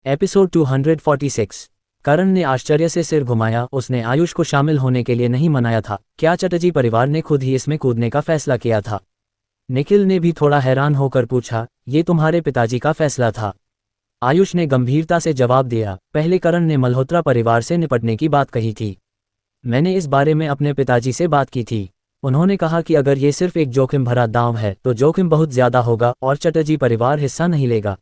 Episode 246। करण ने आश्चर्य से सिर घुमाया। उसने आयुष को शामिल होने के लिए नहीं मनाया था। क्या चटर्जी परिवार ने खुद ही इसमें कूदने का फैसला किया था? निखिल ने भी थोड़ा हैरान होकर पूछा, ये तुम्हारे पिताजी का फैसला था? आयुष ने गंभीरता से जवाब दिया, पहले करण ने मल्होत्रा परिवार से निपटने की बात कही थी। मैंने इस बारे में अपने पिताजी से बात की थी। उन्होंने कहा कि अगर ये सिर्फ एक जोखिम भरा दांव है तो जोखिम बहुत ज्यादा होगा और चटर्जी परिवार हिस्सा नहीं लेगा।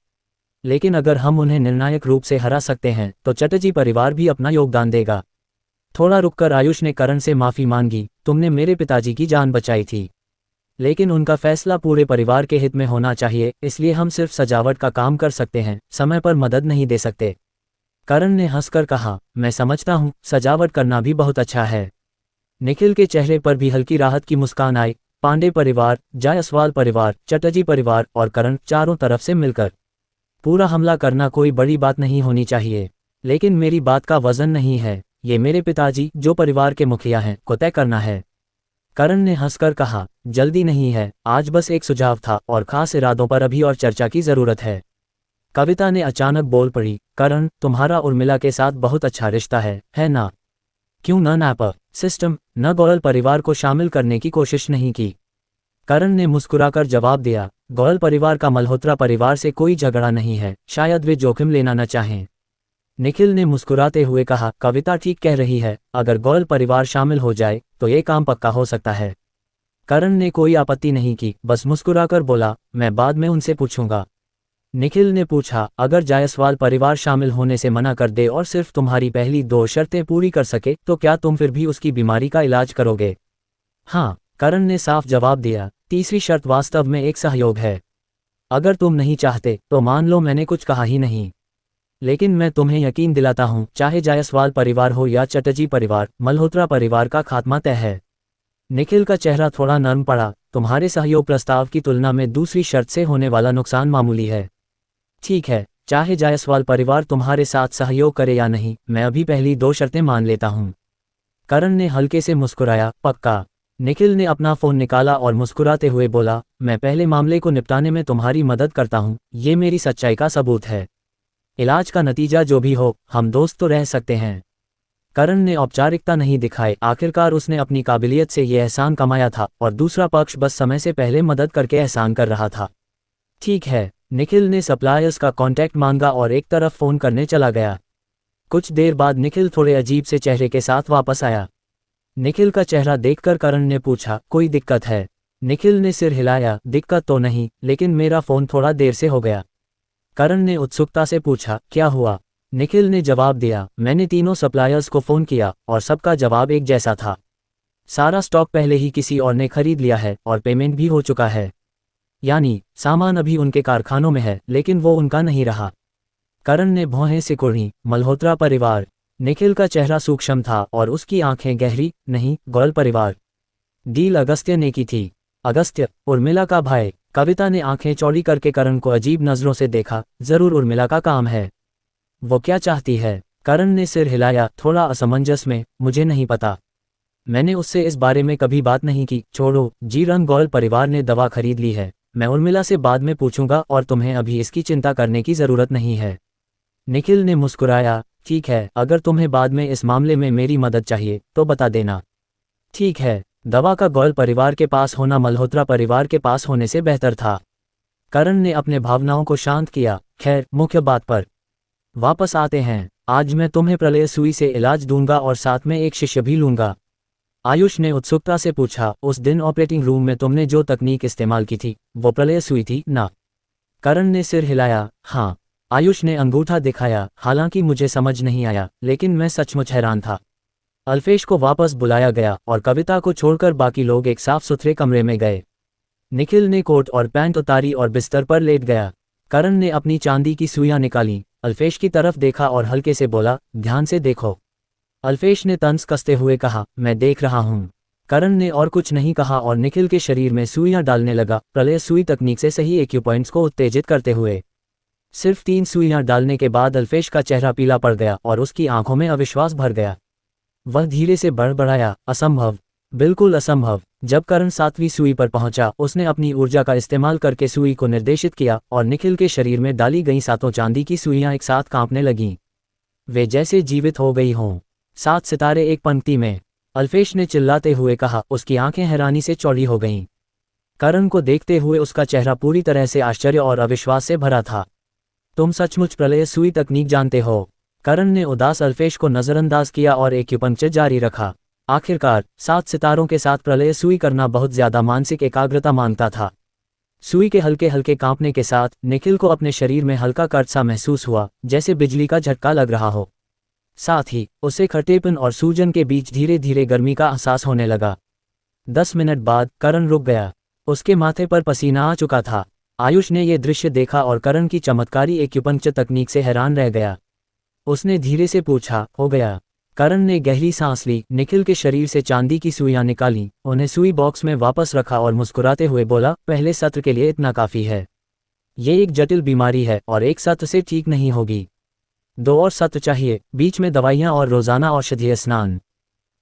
लेकिन अगर हम उन्हें निर्णायक रूप से हरा सकते हैं तो चटर्जी परिवार भी अपना योगदान देगा। थोड़ा रुककर आयुष ने करण से माफी मांगी, तुमने मेरे पिताजी की जान बचाई थी, लेकिन उनका फैसला पूरे परिवार के हित में होना चाहिए, इसलिए हम सिर्फ सजावट का काम कर सकते हैं, समय पर मदद नहीं दे सकते। करण ने हंसकर कहा, मैं समझता हूँ, सजावट करना भी बहुत अच्छा है। निखिल के चेहरे पर भी हल्की राहत की मुस्कान आई। पांडे परिवार, जायसवाल परिवार, चटर्जी परिवार और करण, चारों तरफ से मिलकर पूरा हमला करना कोई बड़ी बात नहीं होनी चाहिए। लेकिन मेरी बात का वजन नहीं है, ये मेरे पिताजी, जो परिवार के मुखिया हैं, को तय करना है। करण ने हंसकर कहा, जल्दी नहीं है, आज बस एक सुझाव था और खास इरादों पर अभी और चर्चा की जरूरत है। कविता ने अचानक बोल पड़ी, करण, तुम्हारा उर्मिला के साथ बहुत अच्छा रिश्ता है ना? क्यों न नापर सिस्टम न गौरल परिवार को शामिल करने की कोशिश नहीं की? करण ने मुस्कुराकर जवाब दिया, गौरल परिवार का मल्होत्रा परिवार से कोई झगड़ा नहीं है, शायद वे जोखिम लेना न चाहें। निखिल ने मुस्कुराते हुए कहा, कविता ठीक कह रही है, अगर गौरल परिवार शामिल हो जाए तो ये काम पक्का हो सकता है। करण ने कोई आपत्ति नहीं की, बस मुस्कुराकर बोला, मैं बाद में उनसे पूछूंगा। निखिल ने पूछा, अगर जायसवाल परिवार शामिल होने से मना कर दे और सिर्फ तुम्हारी पहली 2 शर्तें पूरी कर सके तो क्या तुम फिर भी उसकी बीमारी का इलाज करोगे? हाँ, करण ने साफ जवाब दिया। तीसरी शर्त वास्तव में एक सहयोग है। अगर तुम नहीं चाहते तो मान लो मैंने कुछ कहा ही नहीं। लेकिन मैं तुम्हें यकीन दिलाता हूँ, चाहे जायसवाल परिवार हो या चटर्जी परिवार, मल्होत्रा परिवार का खात्मा तय है। निखिल का चेहरा थोड़ा नर्म पड़ा, तुम्हारे सहयोग प्रस्ताव की तुलना में दूसरी शर्त से होने वाला नुकसान मामूली है। ठीक है, चाहे जायसवाल परिवार तुम्हारे साथ सहयोग करे या नहीं, मैं अभी पहली 2 शर्तें मान लेता हूँ। करण ने हल्के से मुस्कुराया, पक्का? निखिल ने अपना फोन निकाला और मुस्कुराते हुए बोला, मैं पहले मामले को निपटाने में तुम्हारी मदद करता हूँ, ये मेरी सच्चाई का सबूत है। इलाज का नतीजा जो भी हो, हम दोस्त तो रह सकते हैं। करण ने औपचारिकता नहीं दिखाई, आखिरकार उसने अपनी काबिलियत से ये एहसान कमाया था और दूसरा पक्ष बस समय से पहले मदद करके एहसान कर रहा था। ठीक है, निखिल ने सप्लायर्स का कॉन्टैक्ट मांगा और एक तरफ फोन करने चला गया। कुछ देर बाद निखिल थोड़े अजीब से चेहरे के साथ वापस आया। निखिल का चेहरा देखकर करण ने पूछा, कोई दिक्कत है? निखिल ने सिर हिलाया, दिक्कत तो नहीं, लेकिन मेरा फोन थोड़ा देर से हो गया। करण ने उत्सुकता से पूछा, क्या हुआ? निखिल ने जवाब दिया, मैंने तीनों सप्लायर्स को फोन किया और सबका जवाब एक जैसा था। सारा स्टॉक पहले ही किसी और ने खरीद लिया है और पेमेंट भी हो चुका है। यानी सामान अभी उनके कारखानों में है, लेकिन वो उनका नहीं रहा। करण ने भौहें सिकुड़ी, मल्होत्रा परिवार? निखिल का चेहरा सूक्ष्म था और उसकी आंखें गहरी, नहीं, गौरल परिवार। डील अगस्त्य ने की थी। अगस्त्य, उर्मिला का भाई? कविता ने आंखें चौड़ी करके करण को अजीब नजरों से देखा, जरूर उर्मिला का काम है। वो क्या चाहती है? करण ने सिर हिलाया, थोड़ा असमंजस में, मुझे नहीं पता। मैंने उससे इस बारे में कभी बात नहीं की। छोड़ो, जी रंग गौरल परिवार ने दवा खरीद ली है, मैं उर्मिला से बाद में पूछूंगा और तुम्हें अभी इसकी चिंता करने की जरूरत नहीं है। निखिल ने मुस्कुराया, ठीक है, अगर तुम्हें बाद में इस मामले में मेरी मदद चाहिए तो बता देना। ठीक है, दवा का गौरल परिवार के पास होना मल्होत्रा परिवार के पास होने से बेहतर था। करण ने अपने भावनाओं को शांत किया। खैर, मुख्य बात पर वापस आते हैं। आज मैं तुम्हें प्रलय सुई से इलाज दूंगा और साथ में एक शिष्य भी लूंगा। आयुष ने उत्सुकता से पूछा, उस दिन ऑपरेटिंग रूम में तुमने जो तकनीक इस्तेमाल की थी वो प्रलय सुई थी ना? करण ने सिर हिलाया, हाँ। आयुष ने अंगूठा दिखाया, हालांकि मुझे समझ नहीं आया, लेकिन मैं सचमुच हैरान था। अल्फेश को वापस बुलाया गया और कविता को छोड़कर बाकी लोग एक साफ सुथरे कमरे में गए। निखिल ने कोट और पैंट उतारी और बिस्तर पर लेट गया। करण ने अपनी चांदी की सुइयां निकाली, अल्फेश की तरफ देखा और हल्के से बोला, ध्यान से देखो। अल्फेश ने तंज कसते हुए कहा, मैं देख रहा हूँ। करण ने और कुछ नहीं कहा और निखिल के शरीर में सुइयां डालने लगा, प्रलय सुई तकनीक से सही एक्यूपॉइंट्स को उत्तेजित करते हुए। सिर्फ 3 सुइयां डालने के बाद अल्फेश का चेहरा पीला पड़ गया और उसकी आंखों में अविश्वास भर गया। वह धीरे से बड़बड़ाया, असंभव। बिल्कुल असंभव। जब करण 7वीं सुई पर पहुंचा, उसने अपनी ऊर्जा का इस्तेमाल करके सुई को निर्देशित किया और निखिल के शरीर में डाली गई 7 चांदी की सुइयां एक साथ कांपने लगीं। वे जैसे जीवित हो गई हों। 7 सितारे एक पंक्ति में, अल्फेश ने चिल्लाते हुए कहा। उसकी आंखें हैरानी से चौड़ी हो गईं। करण को देखते हुए उसका चेहरा पूरी तरह से आश्चर्य और अविश्वास से भरा था। तुम सचमुच प्रलय सुई तकनीक जानते हो? करण ने उदास अल्फेश को नजरअंदाज किया और एक्यूपंक्चर जारी रखा। आखिरकार 7 सितारों के साथ प्रलय सुई करना बहुत ज्यादा मानसिक एकाग्रता मांगता था। सुई के हल्के हल्के कांपने के साथ निखिल को अपने शरीर में हल्का कर्ट सा महसूस हुआ, जैसे बिजली का झटका लग रहा हो। साथ ही उसे खटेपन और सूजन के बीच धीरे धीरे गर्मी का एहसास होने लगा। 10 मिनट बाद करण रुक गया। उसके माथे पर पसीना आ चुका था। आयुष ने यह दृश्य देखा और करण की चमत्कारी एक्यूपंक्चर तकनीक से हैरान रह गया। उसने धीरे से पूछा, हो गया? करण ने गहरी सांस ली, निखिल के शरीर से चांदी की सुइयां निकाली, उन्हें सुई बॉक्स में वापस रखा और मुस्कुराते हुए बोला, पहले सत्र के लिए इतना काफी है। ये एक जटिल बीमारी है और एक सत्र से ठीक नहीं होगी। 2 और सत्र चाहिए, बीच में दवाइयां और रोजाना औषधीय स्नान।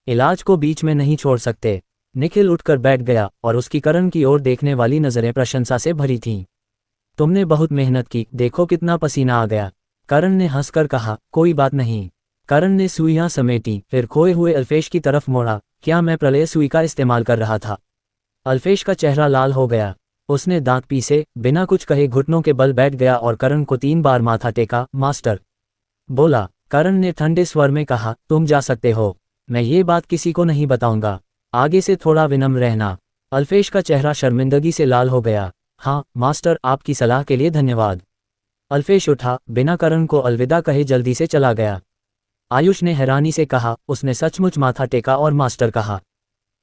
इलाज को बीच में नहीं छोड़ सकते। निखिल उठकर बैठ गया और उसकी करण की ओर देखने वाली नजरें प्रशंसा से भरी थीं। तुमने बहुत मेहनत की, देखो कितना पसीना आ गया। करण ने हंसकर कहा, कोई बात नहीं। करण ने सुइयां समेटी, फिर खोए हुए अल्फेश की तरफ मोड़ा। क्या मैं प्रलय सुई का इस्तेमाल कर रहा था? अल्फेश का चेहरा लाल हो गया। उसने दांत पीसे, बिना कुछ कहे घुटनों के बल बैठ गया और करण को 3 बार माथा टेका। मास्टर, बोला। करण ने ठंडे स्वर में कहा, तुम जा सकते हो। मैं ये बात किसी को नहीं बताऊंगा। आगे से थोड़ा विनम्र रहना। अल्फेश का चेहरा शर्मिंदगी से लाल हो गया। हाँ मास्टर, आपकी सलाह के लिए धन्यवाद। अल्फेश उठा, बिना करण को अलविदा कहे जल्दी से चला गया। आयुष ने हैरानी से कहा, उसने सचमुच माथा टेका और मास्टर कहा।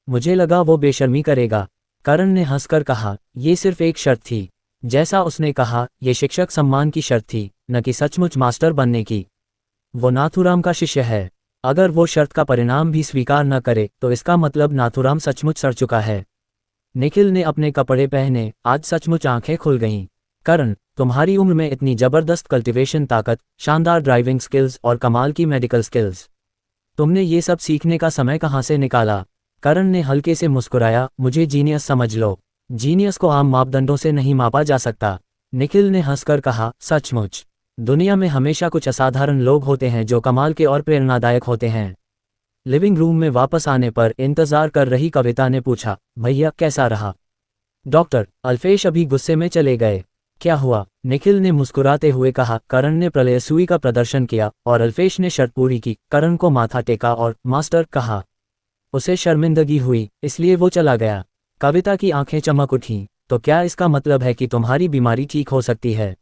मुझे लगा वो बेशर्मी करेगा। करण ने हंसकर कहा, ये सिर्फ एक शर्त थी। जैसा उसने कहा, ये शिक्षक सम्मान की शर्त थी, न कि सचमुच मास्टर बनने की। वो नाथूराम का शिष्य है। अगर वो शर्त का परिणाम भी स्वीकार न करे तो इसका मतलब नाथूराम सचमुच सड़ चुका है। निखिल ने अपने कपड़े पहने, आज सचमुच आंखें खुल गईं। करण, तुम्हारी उम्र में इतनी जबरदस्त कल्टीवेशन ताकत, शानदार ड्राइविंग स्किल्स और कमाल की मेडिकल स्किल्स, तुमने ये सब सीखने का समय कहाँ से निकाला? करण ने हल्के से मुस्कुराया, मुझे जीनियस समझ लो। जीनियस को आम मापदंडों से नहीं मापा जा सकता। निखिल ने हंसकर कहा, सचमुच? दुनिया में हमेशा कुछ असाधारण लोग होते हैं जो कमाल के और प्रेरणादायक होते हैं। लिविंग रूम में वापस आने पर इंतजार कर रही कविता ने पूछा, भैया कैसा रहा? डॉक्टर, अल्फेश अभी गुस्से में चले गए। क्या हुआ? निखिल ने मुस्कुराते हुए कहा, करण ने प्रलय सुई का प्रदर्शन किया और अल्फेश ने शर्त पूरी की। करण को माथा टेका और मास्टर कहा। उसे शर्मिंदगी हुई, इसलिए वो चला गया। कविता की आंखें चमक उठीं। तो क्या इसका मतलब है कि तुम्हारी बीमारी ठीक हो सकती है?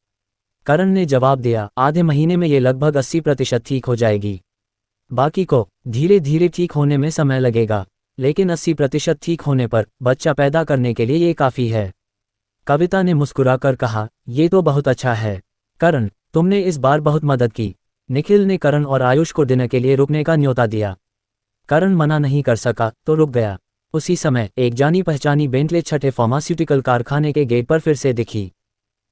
करण ने जवाब दिया, आधे महीने में ये लगभग 80% ठीक हो जाएगी। बाकी को धीरे धीरे ठीक होने में समय लगेगा, लेकिन 80% ठीक होने पर बच्चा पैदा करने के लिए ये काफ़ी है। कविता ने मुस्कुराकर कहा, ये तो बहुत अच्छा है। करण, तुमने इस बार बहुत मदद की। निखिल ने करण और आयुष को डिनर के लिए रुकने का न्योता दिया। करण मना नहीं कर सका तो रुक गया। उसी समय एक जानी पहचानी बेंटले छठे फार्मास्यूटिकल कारखाने के गेट पर फिर से दिखी।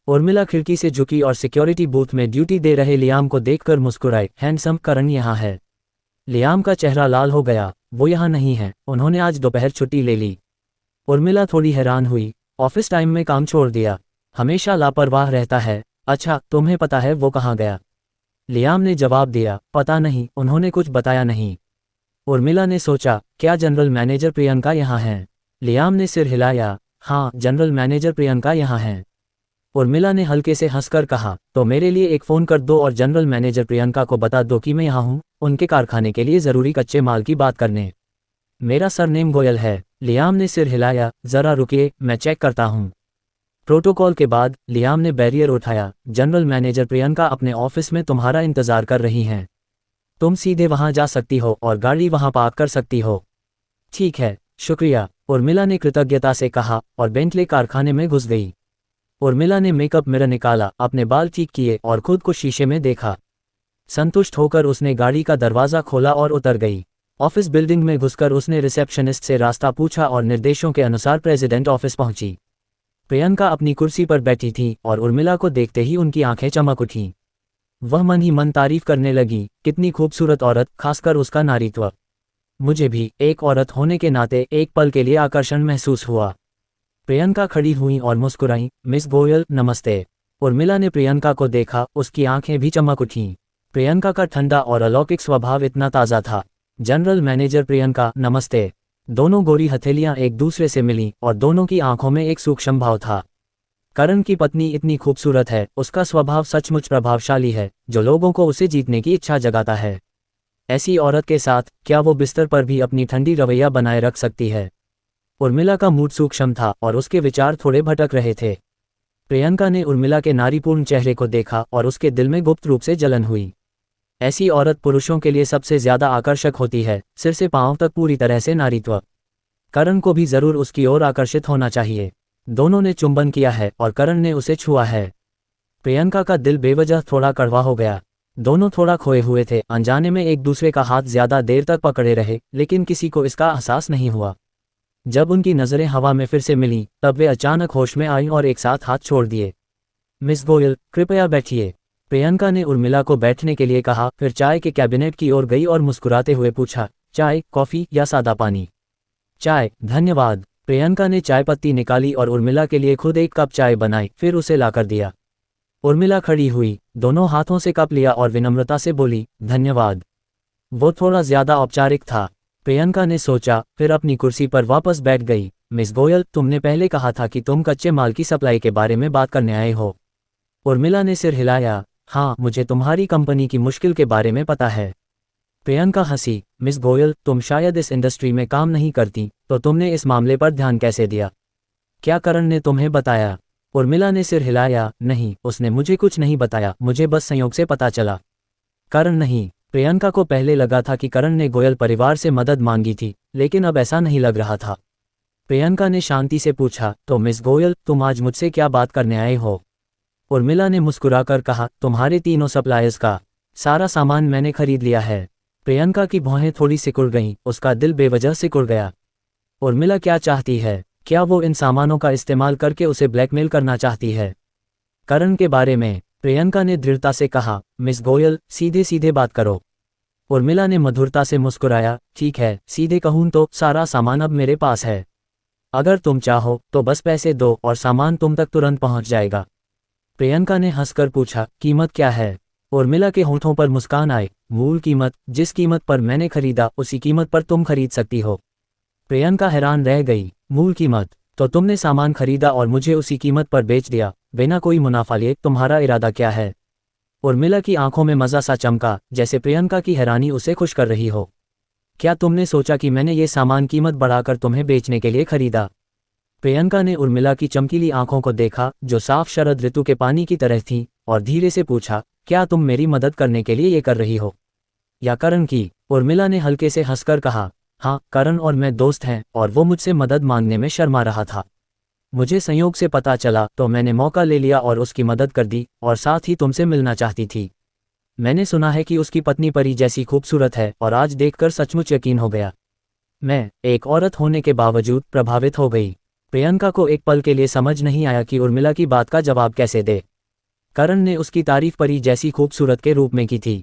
उर्मिला खिड़की से झुकी और सिक्योरिटी बूथ में ड्यूटी दे रहे लियाम को देखकर मुस्कुराए, हैंडसम करण यहाँ है। लियाम का चेहरा लाल हो गया, वो यहाँ नहीं है, उन्होंने आज दोपहर छुट्टी ले ली। उर्मिला थोड़ी हैरान हुई, ऑफिस टाइम में काम छोड़ दिया, हमेशा लापरवाह रहता है। अच्छा, तुम्हें पता है वो कहाँ गया? लियाम ने जवाब दिया, पता नहीं, उन्होंने कुछ बताया नहीं। उर्मिला ने सोचा, क्या जनरल मैनेजर प्रियंका यहाँ हैं? लियाम ने सिर हिलाया, हाँ, जनरल मैनेजर प्रियंका यहाँ हैं। उर्मिला ने हल्के से हंसकर कहा, तो मेरे लिए एक फ़ोन कर दो और जनरल मैनेजर प्रियंका को बता दो कि मैं यहाँ हूँ, उनके कारखाने के लिए ज़रूरी कच्चे माल की बात करने। मेरा सरनेम गोयल है। लियाम ने सिर हिलाया, ज़रा रुकिए, मैं चेक करता हूँ। प्रोटोकॉल के बाद लियाम ने बैरियर उठाया, जनरल मैनेजर प्रियंका अपने ऑफिस में तुम्हारा इंतज़ार कर रही हैं। तुम सीधे वहाँ जा सकती हो और गाड़ी वहाँ पार्क कर सकती हो। ठीक है, शुक्रिया, उर्मिला ने कृतज्ञता से कहा और बेंटले कारखाने में घुस गई। उर्मिला ने मेकअप मिरर निकाला, अपने बाल ठीक किए और खुद को शीशे में देखा। संतुष्ट होकर उसने गाड़ी का दरवाज़ा खोला और उतर गई। ऑफिस बिल्डिंग में घुसकर उसने रिसेप्शनिस्ट से रास्ता पूछा और निर्देशों के अनुसार प्रेसिडेंट ऑफिस पहुंची। प्रियंका अपनी कुर्सी पर बैठी थी और उर्मिला को देखते ही उनकी आंखें चमक उठीं। वह मन ही मन तारीफ करने लगी, कितनी खूबसूरत औरत, खासकर उसका नारीत्व। मुझे भी एक औरत होने के नाते एक पल के लिए आकर्षण महसूस हुआ। प्रियंका खड़ी हुई और मुस्कुराई, मिस गोयल नमस्ते। उर्मिला ने प्रियंका को देखा, उसकी आंखें भी चमक उठीं। प्रियंका का ठंडा और अलौकिक स्वभाव इतना ताज़ा था। जनरल मैनेजर प्रियंका नमस्ते। दोनों गोरी हथेलियां एक दूसरे से मिलीं और दोनों की आंखों में एक सूक्ष्म भाव था। करण की पत्नी इतनी खूबसूरत है, उसका स्वभाव सचमुच प्रभावशाली है, जो लोगों को उसे जीतने की इच्छा जगाता है। ऐसी औरत के साथ क्या वो बिस्तर पर भी अपनी ठंडी रवैया बनाए रख सकती है? उर्मिला का मूड सूक्ष्म था और उसके विचार थोड़े भटक रहे थे। प्रियंका ने उर्मिला के नारीपूर्ण चेहरे को देखा और उसके दिल में गुप्त रूप से जलन हुई। ऐसी औरत पुरुषों के लिए सबसे ज्यादा आकर्षक होती है, सिर से पांव तक पूरी तरह से नारीत्व। करण को भी जरूर उसकी ओर आकर्षित होना चाहिए। दोनों ने चुंबन किया है और करण ने उसे छुआ है। प्रियंका का दिल बेवजह थोड़ा कड़वा हो गया। दोनों थोड़ा खोए हुए थे, अनजाने में एक दूसरे का हाथ ज्यादा देर तक पकड़े रहे, लेकिन किसी को इसका एहसास नहीं हुआ। जब उनकी नजरें हवा में फिर से मिलीं, तब वे अचानक होश में आईं और एक साथ हाथ छोड़ दिए। मिस गोयल, कृपया बैठिए। प्रियंका ने उर्मिला को बैठने के लिए कहा, फिर चाय के कैबिनेट की ओर गई और मुस्कुराते हुए पूछा, चाय, कॉफी या सादा पानी? चाय, धन्यवाद। प्रियंका ने चाय पत्ती निकाली और उर्मिला के लिए खुद एक कप चाय बनाई, फिर उसे लाकर दिया। उर्मिला खड़ी हुई, दोनों हाथों से कप लिया और विनम्रता से बोली, धन्यवाद। वो थोड़ा ज्यादा औपचारिक था। प्रियंका ने सोचा, फिर अपनी कुर्सी पर वापस बैठ गई। मिस गोयल, तुमने पहले कहा था कि तुम कच्चे माल की सप्लाई के बारे में बात करने आए हो। उर्मिला ने सिर हिलाया, हाँ, मुझे तुम्हारी कंपनी की मुश्किल के बारे में पता है। प्रियंका हंसी, मिस गोयल, तुम शायद इस इंडस्ट्री में काम नहीं करती, तो तुमने इस मामले पर ध्यान कैसे दिया? क्या करण ने तुम्हें बताया? उर्मिला ने सिर हिलाया, नहीं, उसने मुझे कुछ नहीं बताया, मुझे बस संयोग से पता चला। करण नहीं। प्रियंका को पहले लगा था कि करण ने गोयल परिवार से मदद मांगी थी, लेकिन अब ऐसा नहीं लग रहा था। प्रियंका ने शांति से पूछा, तो मिस गोयल, तुम आज मुझसे क्या बात करने आए हो? उर्मिला ने मुस्कुराकर कहा, तुम्हारे तीनों सप्लायर्स का सारा सामान मैंने खरीद लिया है। प्रियंका की भौहें थोड़ी सिकुड़ गईं, उसका दिल बेवजह सिकुड़ गया। उर्मिला क्या चाहती है? क्या वो इन सामानों का इस्तेमाल करके उसे ब्लैकमेल करना चाहती है? करण के बारे में प्रियंका ने दृढ़ता से कहा, मिस गोयल, सीधे सीधे बात करो। उर्मिला ने मधुरता से मुस्कुराया, ठीक है, सीधे कहूं तो सारा सामान अब मेरे पास है। अगर तुम चाहो तो बस पैसे दो और सामान तुम तक तुरंत पहुंच जाएगा। प्रियंका ने हंसकर पूछा, कीमत क्या है? उर्मिला के होठों पर मुस्कान आई, मूल कीमत, जिस कीमत पर मैंने खरीदा उसी कीमत पर तुम खरीद सकती हो। प्रियंका हैरान रह गई, मूल कीमत? तो तुमने सामान खरीदा और मुझे उसी कीमत पर बेच दिया, बिना कोई मुनाफा लिए? तुम्हारा इरादा क्या है? उर्मिला की आंखों में मजा सा चमका, जैसे प्रियंका की हैरानी उसे खुश कर रही हो। क्या तुमने सोचा कि मैंने ये सामान कीमत बढ़ाकर तुम्हें बेचने के लिए खरीदा? प्रियंका ने उर्मिला की चमकीली आंखों को देखा, जो साफ शरद ऋतु के पानी की तरह थीं, और धीरे से पूछा, क्या तुम मेरी मदद करने के लिए ये कर रही हो, या करण की? उर्मिला ने हल्के से हंसकर कहा, हाँ, करण और मैं दोस्त हैं और वो मुझसे मदद मांगने में शर्मा रहा था। मुझे संयोग से पता चला तो मैंने मौका ले लिया और उसकी मदद कर दी, और साथ ही तुमसे मिलना चाहती थी। मैंने सुना है कि उसकी पत्नी परी जैसी खूबसूरत है, और आज देखकर सचमुच यकीन हो गया। मैं एक औरत होने के बावजूद प्रभावित हो गई। प्रियंका को एक पल के लिए समझ नहीं आया कि उर्मिला की बात का जवाब कैसे दे। करण ने उसकी तारीफ परी जैसी खूबसूरत के रूप में की थी।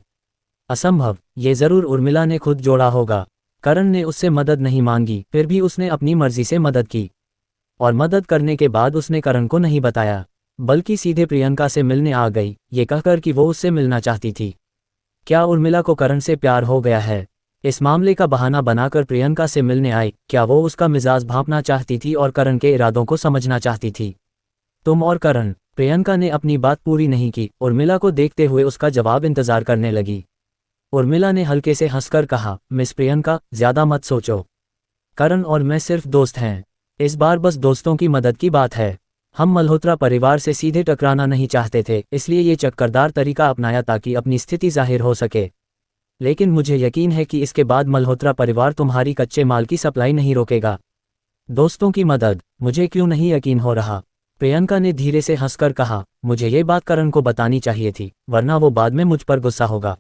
असंभव, ये जरूर उर्मिला ने खुद जोड़ा होगा। करण ने उससे मदद नहीं मांगी, फिर भी उसने अपनी मर्जी से मदद की। और मदद करने के बाद उसने करण को नहीं बताया, बल्कि सीधे प्रियंका से मिलने आ गई, ये कहकर कि वो उससे मिलना चाहती थी। क्या उर्मिला को करण से प्यार हो गया है? इस मामले का बहाना बनाकर प्रियंका से मिलने आई। क्या वो उसका मिजाज भांपना चाहती थी और करण के इरादों को समझना चाहती थी? तुम और करण। प्रियंका ने अपनी बात पूरी नहीं की, उर्मिला को देखते हुए उसका जवाब इंतजार करने लगी। उर्मिला ने हल्के से हंसकर कहा, मिस प्रियंका, ज्यादा मत सोचो। करण और मैं सिर्फ दोस्त हैं। इस बार बस दोस्तों की मदद की बात है। हम मल्होत्रा परिवार से सीधे टकराना नहीं चाहते थे, इसलिए ये चक्करदार तरीका अपनाया ताकि अपनी स्थिति जाहिर हो सके। लेकिन मुझे यकीन है कि इसके बाद मल्होत्रा परिवार तुम्हारी कच्चे माल की सप्लाई नहीं रोकेगा। दोस्तों की मदद? मुझे क्यों नहीं यकीन हो रहा? प्रियंका ने धीरे से हंसकर कहा, मुझे ये बात करण को बतानी चाहिए थी, वरना वो बाद में मुझ पर गुस्सा होगा।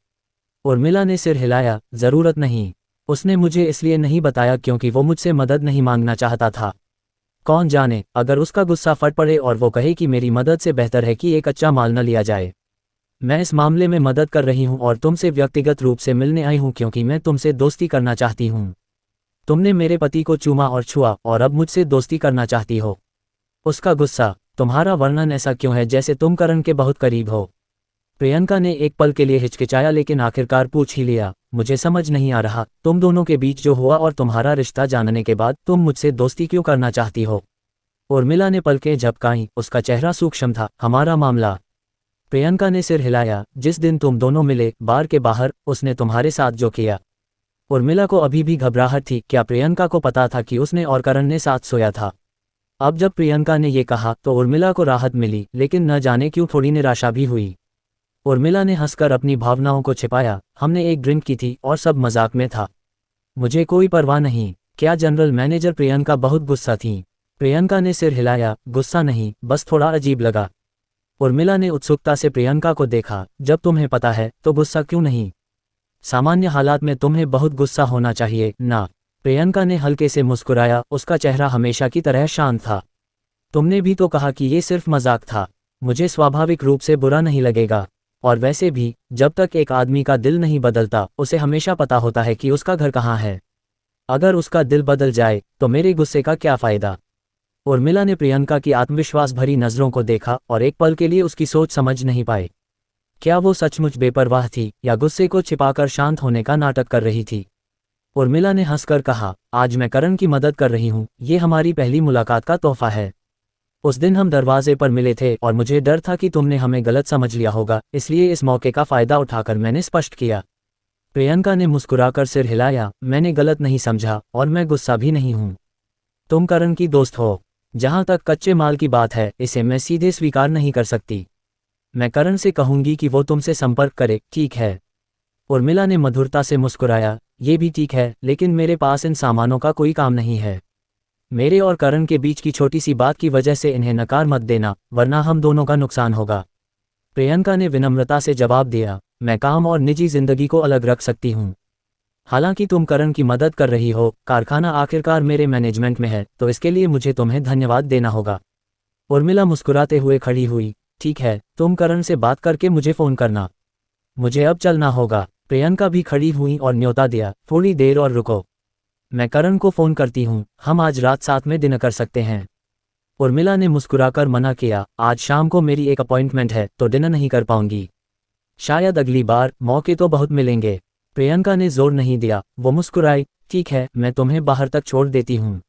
उर्मिला ने सिर हिलाया, जरूरत नहीं। उसने मुझे इसलिए नहीं बताया क्योंकि वो मुझसे मदद नहीं मांगना चाहता था। कौन जाने, अगर उसका गुस्सा फट पड़े और वो कहे कि मेरी मदद से बेहतर है कि एक कच्चा माल न लिया जाए। मैं इस मामले में मदद कर रही हूँ और तुमसे व्यक्तिगत रूप से मिलने आई हूँ क्योंकि मैं तुमसे दोस्ती करना चाहती हूँ। तुमने मेरे पति को चूमा और छुआ और अब मुझसे दोस्ती करना चाहती हो। उसका गुस्सा, तुम्हारा वर्णन ऐसा क्यों है जैसे तुम करण के बहुत करीब हो। प्रियंका ने एक पल के लिए हिचकिचाया लेकिन आखिरकार पूछ ही लिया, मुझे समझ नहीं आ रहा, तुम दोनों के बीच जो हुआ और तुम्हारा रिश्ता जानने के बाद तुम मुझसे दोस्ती क्यों करना चाहती हो। उर्मिला ने पलकें झपकाईं, उसका चेहरा सूक्ष्म था। हमारा मामला। प्रियंका ने सिर हिलाया, जिस दिन तुम दोनों मिले बार के बाहर उसने तुम्हारे साथ जो किया। उर्मिला को अभी भी घबराहट थी। क्या प्रियंका को पता था कि उसने और करण ने साथ सोया था? अब जब प्रियंका ने ये कहा तो उर्मिला को राहत मिली, लेकिन न जाने क्यों थोड़ी निराशा भी हुई। उर्मिला ने हंसकर अपनी भावनाओं को छिपाया, हमने एक ड्रिंक की थी और सब मजाक में था। मुझे कोई परवाह नहीं। क्या जनरल मैनेजर प्रियंका बहुत गुस्सा थी? प्रियंका ने सिर हिलाया, गुस्सा नहीं, बस थोड़ा अजीब लगा। उर्मिला ने उत्सुकता से प्रियंका को देखा, जब तुम्हें पता है तो गुस्सा क्यों नहीं? सामान्य हालात में तुम्हें बहुत गुस्सा होना चाहिए ना? प्रियंका ने हल्के से मुस्कुराया, उसका चेहरा हमेशा की तरह शांत था। तुमने भी तो कहा कि ये सिर्फ मजाक था। मुझे स्वाभाविक रूप से बुरा नहीं लगेगा। और वैसे भी जब तक एक आदमी का दिल नहीं बदलता उसे हमेशा पता होता है कि उसका घर कहाँ है। अगर उसका दिल बदल जाए तो मेरे गुस्से का क्या फ़ायदा? उर्मिला ने प्रियंका की आत्मविश्वास भरी नज़रों को देखा और एक पल के लिए उसकी सोच समझ नहीं पाए। क्या वो सचमुच बेपरवाह थी या गुस्से को छिपाकर शांत होने का नाटक कर रही थी? उर्मिला ने हंसकर कहा, आज मैं करण की मदद कर रही हूँ, ये हमारी पहली मुलाकात का तोहफा है। उस दिन हम दरवाजे पर मिले थे और मुझे डर था कि तुमने हमें गलत समझ लिया होगा, इसलिए इस मौके का फ़ायदा उठाकर मैंने स्पष्ट किया। प्रियंका ने मुस्कुराकर सिर हिलाया, मैंने गलत नहीं समझा और मैं गुस्सा भी नहीं हूँ। तुम करण की दोस्त हो। जहाँ तक कच्चे माल की बात है, इसे मैं सीधे स्वीकार नहीं कर सकती। मैं करण से कहूंगी कि वो तुमसे संपर्क करे, ठीक है? उर्मिला ने मधुरता से मुस्कुराया, ये भी ठीक है, लेकिन मेरे पास इन सामानों का कोई काम नहीं है। मेरे और करण के बीच की छोटी सी बात की वजह से इन्हें नकार मत देना, वरना हम दोनों का नुकसान होगा। प्रियंका ने विनम्रता से जवाब दिया, मैं काम और निजी जिंदगी को अलग रख सकती हूँ। हालांकि तुम करण की मदद कर रही हो, कारखाना आखिरकार मेरे मैनेजमेंट में है, तो इसके लिए मुझे तुम्हें धन्यवाद देना होगा। उर्मिला मुस्कुराते हुए खड़ी हुई, ठीक है, तुम करण से बात करके मुझे फ़ोन करना। मुझे अब चलना होगा। प्रियंका भी खड़ी हुई और न्योता दिया, थोड़ी देर और रुको, मैं करण को फ़ोन करती हूँ, हम आज रात साथ में डिनर कर सकते हैं। उर्मिला ने मुस्कुराकर मना किया, आज शाम को मेरी एक अपॉइंटमेंट है तो डिनर नहीं कर पाऊंगी। शायद अगली बार, मौके तो बहुत मिलेंगे। प्रियंका ने जोर नहीं दिया, वो मुस्कुराई, ठीक है, मैं तुम्हें बाहर तक छोड़ देती हूँ।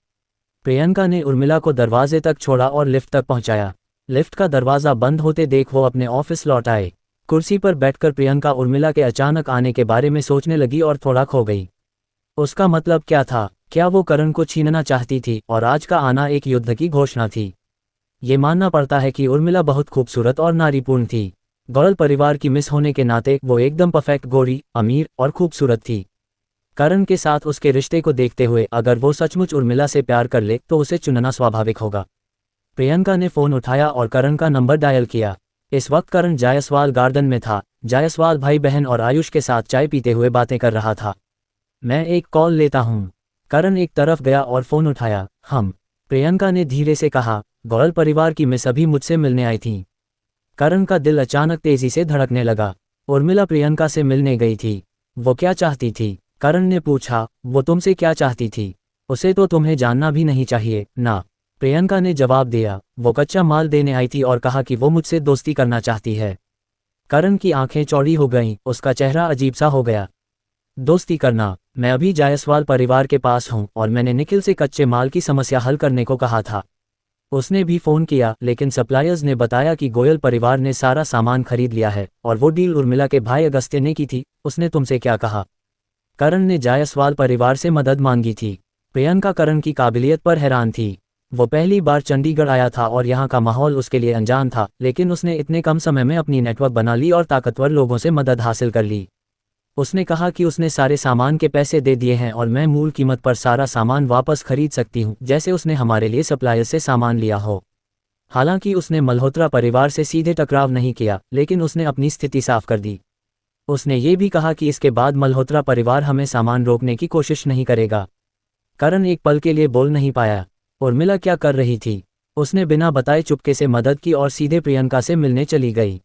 प्रियंका ने उर्मिला को दरवाजे तक छोड़ा और लिफ्ट तक पहुँचाया। लिफ्ट का दरवाज़ा बंद होते देख वो अपने ऑफिस लौट आए। कुर्सी पर बैठकर प्रियंका उर्मिला के अचानक आने के बारे में सोचने लगी और थोड़ा खो गई। उसका मतलब क्या था? क्या वो करण को छीनना चाहती थी और आज का आना एक युद्ध की घोषणा थी? ये मानना पड़ता है कि उर्मिला बहुत खूबसूरत और नारीपूर्ण थी। गौरल परिवार की मिस होने के नाते वो एकदम परफेक्ट, गोरी, अमीर और खूबसूरत थी। करण के साथ उसके रिश्ते को देखते हुए अगर वो सचमुच उर्मिला से प्यार कर ले तो उसे चुनना स्वाभाविक होगा। प्रियंका ने फ़ोन उठाया और करण का नंबर डायल किया। इस वक्त करण जायसवाल गार्डन में था। जायसवाल भाई बहन और आयुष के साथ चाय पीते हुए बातें कर रहा था। मैं एक कॉल लेता हूँ। करण एक तरफ गया और फ़ोन उठाया। प्रियंका ने धीरे से कहा, गौरल परिवार की मिस अभी मुझसे मिलने आई थी। करण का दिल अचानक तेजी से धड़कने लगा। उर्मिला प्रियंका से मिलने गई थी। वो क्या चाहती थी? करण ने पूछा, वो तुमसे क्या चाहती थी? उसे तो तुम्हें जानना भी नहीं चाहिए ना? प्रियंका ने जवाब दिया, वो कच्चा माल देने आई थी और कहा कि वो मुझसे दोस्ती करना चाहती है। करण की आंखें चौड़ी हो गईं, उसका चेहरा अजीब सा हो गया। दोस्ती करना? मैं अभी जायसवाल परिवार के पास हूँ और मैंने निखिल से कच्चे माल की समस्या हल करने को कहा था। उसने भी फ़ोन किया, लेकिन सप्लायर्स ने बताया कि गोयल परिवार ने सारा सामान खरीद लिया है और वो डील उर्मिला के भाई अगस्त्य ने की थी। उसने तुमसे क्या कहा? करण ने जायसवाल परिवार से मदद मांगी थी। प्रियंका करण की काबिलियत पर हैरान थी। वो पहली बार चंडीगढ़ आया था और यहाँ का माहौल उसके लिए अनजान था, लेकिन उसने इतने कम समय में अपनी नेटवर्क बना ली और ताकतवर लोगों से मदद हासिल कर ली। उसने कहा कि उसने सारे सामान के पैसे दे दिए हैं और मैं मूल कीमत पर सारा सामान वापस खरीद सकती हूँ, जैसे उसने हमारे लिए सप्लायर से सामान लिया हो। हालांकि उसने मल्होत्रा परिवार से सीधे टकराव नहीं किया, लेकिन उसने अपनी स्थिति साफ कर दी। उसने ये भी कहा कि इसके बाद मल्होत्रा परिवार हमें सामान रोकने की कोशिश नहीं करेगा। करण एक पल के लिए बोल नहीं पाया। उर्मिला क्या कर रही थी? उसने बिना बताए चुपके से मदद की और सीधे प्रियंका से मिलने चली गई।